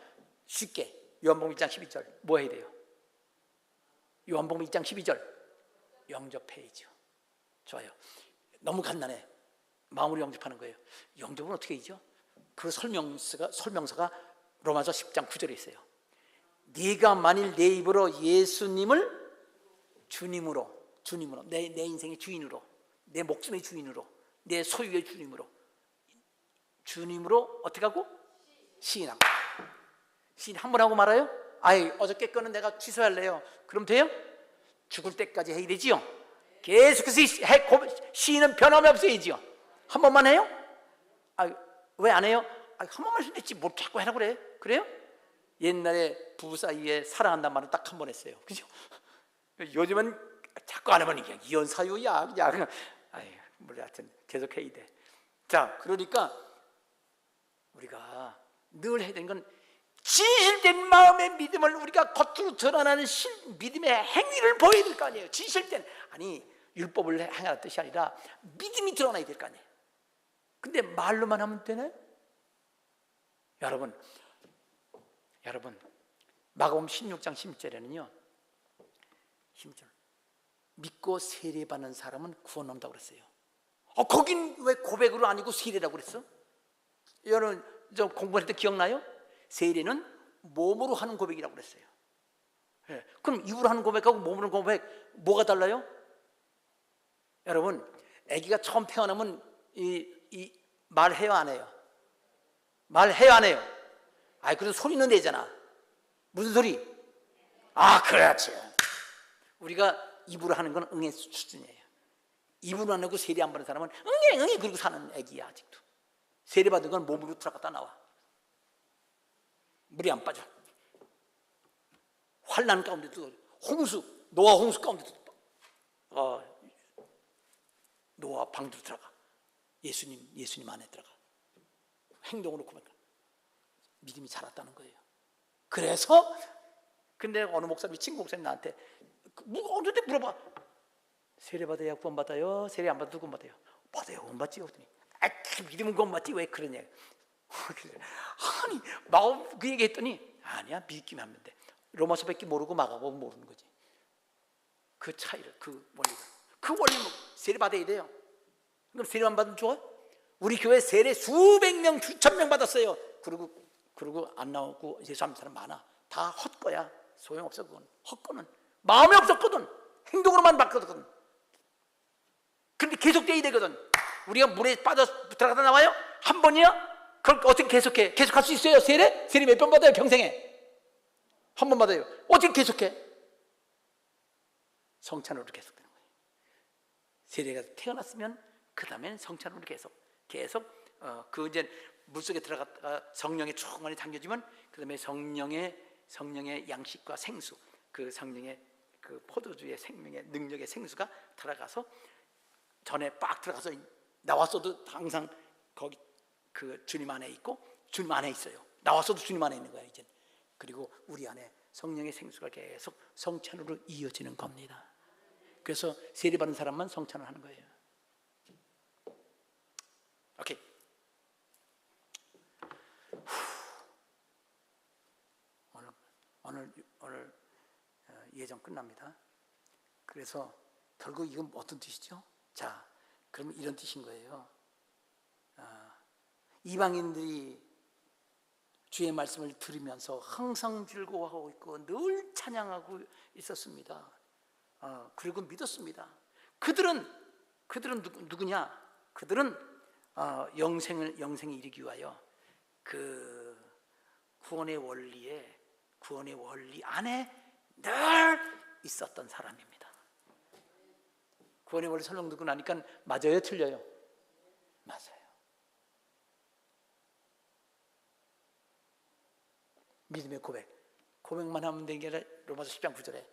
쉽게 요한복음 1장 12절 뭐 해야 돼요? 요한복음 1장 12절 영접해야죠. 좋아요. 너무 간단해. 마음으로 영접하는 거예요. 영접은 어떻게 하죠? 그 설명서가 로마서 10장 9절에 있어요. 네가 만일 내 입으로 예수님을 주님으로 내 인생의 주인으로, 내 목숨의 주인으로, 내 소유의 주님으로 어떻게 하고? 시인하고. 시인 한 번 하고 말아요? 어저께 거는 내가 취소할래요. 그럼 돼요? 죽을 때까지 해야 되지요. 계속해서 시인은 변함이 없어야지요. 한 번만 해요? 왜 안 해요? 한 번만 했지 뭘 자꾸 하라고 그래? 그래요? 옛날에 부부 사이에 사랑한다는 말은 딱 한 번 했어요. 그죠? 요즘은 자꾸 안 해보니 그냥 이혼 사유야. 그냥 몰라. 하여튼 계속 해야 돼. 자, 그러니까 우리가 늘 해야 되는 건 진실된 마음의 믿음을 우리가 겉으로 드러나는 믿음의 행위를 보여야 될 거 아니에요. 진실된, 율법을 행하는 뜻이 아니라 믿음이 드러나야 될 거 아니에요. 근데 말로만 하면 되나요? 여러분 마가복음 16장 16절에는요, 16절 믿고 세례받는 사람은 구원 얻는다고 그랬어요. 거긴 왜 고백으로 아니고 세례라고 그랬어? 여러분 저 공부할 때 기억나요? 세례는 몸으로 하는 고백이라고 그랬어요. 예. 그럼 입으로 하는 고백하고 몸으로 하는 고백 뭐가 달라요? 여러분, 아기가 처음 태어나면 말해요, 안 해요? 말해요, 안 해요? 아이, 그래도 소리는 내잖아. 무슨 소리? 아, 그렇지. 우리가 입으로 하는 건 응의 수준이에요. 입으로 안 하고 세례 안 받는 사람은 응애 그러고 사는 애기야. 아직도 세례 받은 건 몸으로 들어갔다 나와. 물이 안 빠져. 환난 가운데도 홍수, 노아 홍수 가운데도 노아 방으로 들어가. 예수님 안에 들어가. 행동으로 고백하. 믿음이 자랐다는 거예요. 그래서 근데 어느 목사님이 친구 목사님 나한테 어딘데 물어봐. 세례 받아야 구원 받아요? 세례 안 받아도 구원 받아요? 받아요. 구원 받지요. 그랬더니 믿음은 구원 받지 왜 그러냐. 아니 마음 그 얘기했더니 아니야 믿기만 하면 돼. 로마서밖에 모르고 마가복음 모르는 거지. 그 차이를 그 원리를 세례 받아야 돼요. 그럼 세례만 받으면 좋아? 우리 교회 세례 수백 명 수천 명 받았어요. 그리고 안 나오고 예수 안 믿는 사람 많아. 다 헛거야. 소용없어. 그건 헛거는 마음이 없었거든. 행동으로만 바뀌었거든. 근데 계속돼야 되거든. 우리가 물에 빠져 들어가다 나와요? 한 번이야? 그걸 어떻게 계속해? 계속할 수 있어요? 세례 몇 번 받아요? 평생에 한 번 받아요. 어떻게 계속해? 성찬으로 계속되는 거예요. 세례가 태어났으면 그 다음엔 성찬으로 계속 그 이제 물속에 들어갔다가 성령에 충만히 담겨지면 그 다음에 성령의 양식과 생수, 그 성령의 그 포도주의 생명의 능력의 생수가 들어가서 전에 빡 들어가서 나왔어도 항상 거기 그 주님 안에 있고 주님 안에 있어요. 나왔어도 주님 안에 있는 거야 이제. 그리고 우리 안에 성령의 생수가 계속 성찬으로 이어지는 겁니다. 그래서 세례 받은 사람만 성찬을 하는 거예요. 오케이. 오늘 예정 끝납니다. 그래서 결국 이건 어떤 뜻이죠? 자, 그러면 이런 뜻인 거예요. 이방인들이 주의 말씀을 들으면서 항상 즐거워하고 있고 늘 찬양하고 있었습니다. 그리고 믿었습니다. 그들은 누구냐? 그들은 영생에 이르기 위하여 그 구원의 원리 안에 늘 있었던 사람입니다. 구원의 원리 설명 듣고 나니까 맞아요, 틀려요? 맞아요. 믿음의 고백만 하면 되는 게 아니라 로마서 10장 9절에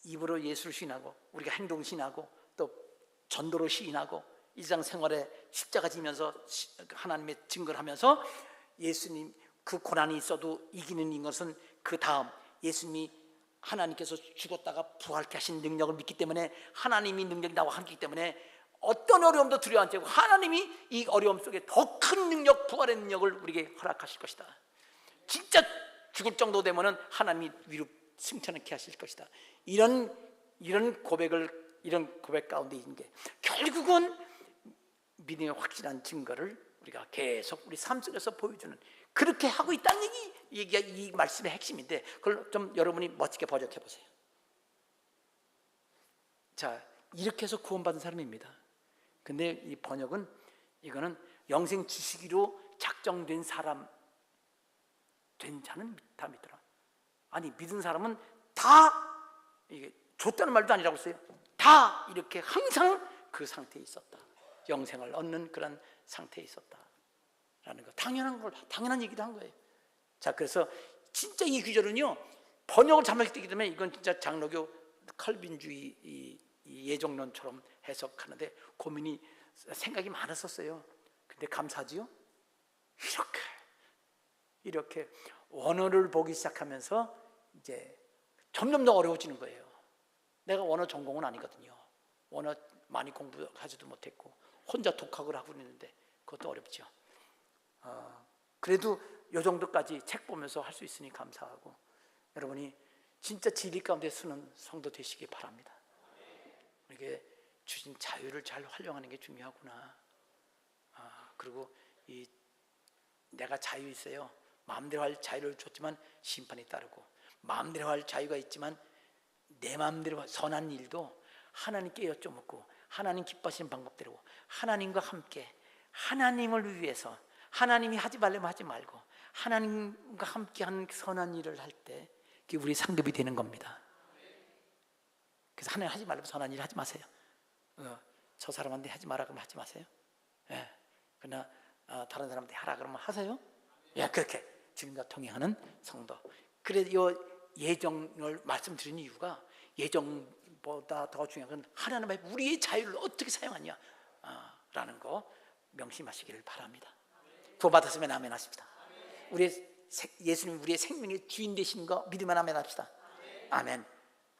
입으로 예수를 시인하고 우리가 행동 시인하고 또 전도로 시인하고 일상 생활에 십자가 지면서 하나님의 증거를 하면서 예수님 그 고난이 있어도 이기는 것은 그 다음 예수님이 하나님께서 죽었다가 부활케 하신 능력을 믿기 때문에 하나님이 능력이 나와 함께이기 때문에 어떤 어려움도 두려워하지 않고 하나님이 이 어려움 속에 더 큰 능력, 부활의 능력을 우리에게 허락하실 것이다. 진짜 죽을 정도 되면은 하나님이 위로 승천케 하실 것이다. 이런 고백 가운데 있는 게 결국은 믿음의 확실한 증거를 우리가 계속 우리 삶 속에서 보여주는 그렇게 하고 있다는 얘기가 이 말씀의 핵심인데 그걸 좀 여러분이 멋지게 번역해 보세요. 자, 이렇게 해서 구원받은 사람입니다. 근데 이 번역은 이거는 영생 주시기로 작정된 사람 된 자는 다 믿더라. 아니 믿은 사람은 다 이게 줬다는 말도 아니라고 써요. 다 이렇게 항상 그 상태에 있었다. 영생을 얻는 그런 상태에 있었다라는 거. 당연한 얘기도 한 거예요. 자, 그래서 진짜 이 구절은요 번역을 잘못했기 때문에 이건 진짜 장로교 칼빈주의 이 예정론처럼 해석하는데 고민이 생각이 많았었어요. 근데 감사하지요. 이렇게 원어를 보기 시작하면서 이제 점점 더 어려워지는 거예요. 내가 원어 전공은 아니거든요. 원어 많이 공부하지도 못했고 혼자 독학을 하고 있는데 그것도 어렵죠. 그래도 이 정도까지 책 보면서 할 수 있으니 감사하고 여러분이 진짜 진리 가운데 쓰는 성도 되시기 바랍니다. 이게 주신 자유를 잘 활용하는 게 중요하구나. 그리고 내가 자유 있어요. 마음대로 할 자유를 줬지만 심판이 따르고 마음대로 할 자유가 있지만 내 마음대로 선한 일도 하나님께 여쭤묻고 하나님 기뻐하시는 방법대로 하나님과 함께 하나님을 위해서 하나님이 하지 말려면 하지 말고 하나님과 함께하는 선한 일을 할 때 그게 우리 상급이 되는 겁니다. 그래서 하나님 하지 말라면 선한 일 하지 마세요. 저 사람한테 하지 마라 그러면 하지 마세요. 예. 그러나 다른 사람한테 하라 그러면 하세요. 예, 그렇게 주님과 동행하는 성도. 그래서 이 예정을 말씀드린 이유가 예정보다 더 중요한 건 하나님의 우리의 자유를 어떻게 사용하냐 라는 거 명심하시기를 바랍니다. 구원받았으면 아멘 하십시다. 예수님 우리의 생명의 주인 되신 거 믿으면 아멘 합시다. 아멘.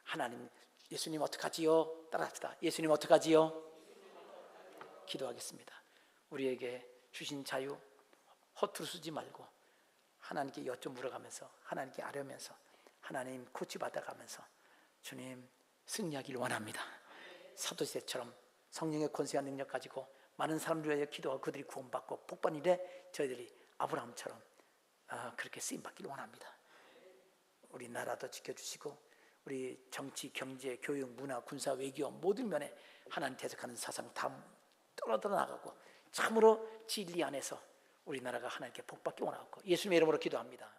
하나님 예수님 어떡하지요? 따라합시다. 예수님 어떡하지요? 기도하겠습니다. 우리에게 주신 자유 허투루 쓰지 말고 하나님께 여쭤 물어가면서 하나님께 아뢰면서 하나님 코치 받아가면서 주님 승리하기를 원합니다. 사도세처럼 성령의 권세와 능력 가지고 많은 사람들을 위해 기도하고 그들이 구원받고 복받는 일에 저희들이 아브라함처럼 그렇게 쓰임받기를 원합니다. 우리 나라도 지켜주시고 우리 정치, 경제, 교육, 문화, 군사, 외교 모든 면에 하나님 대적하는 사상 다 떨어져 나가고 참으로 진리 안에서 우리나라가 하나님께 복받기 원하고 예수님의 이름으로 기도합니다.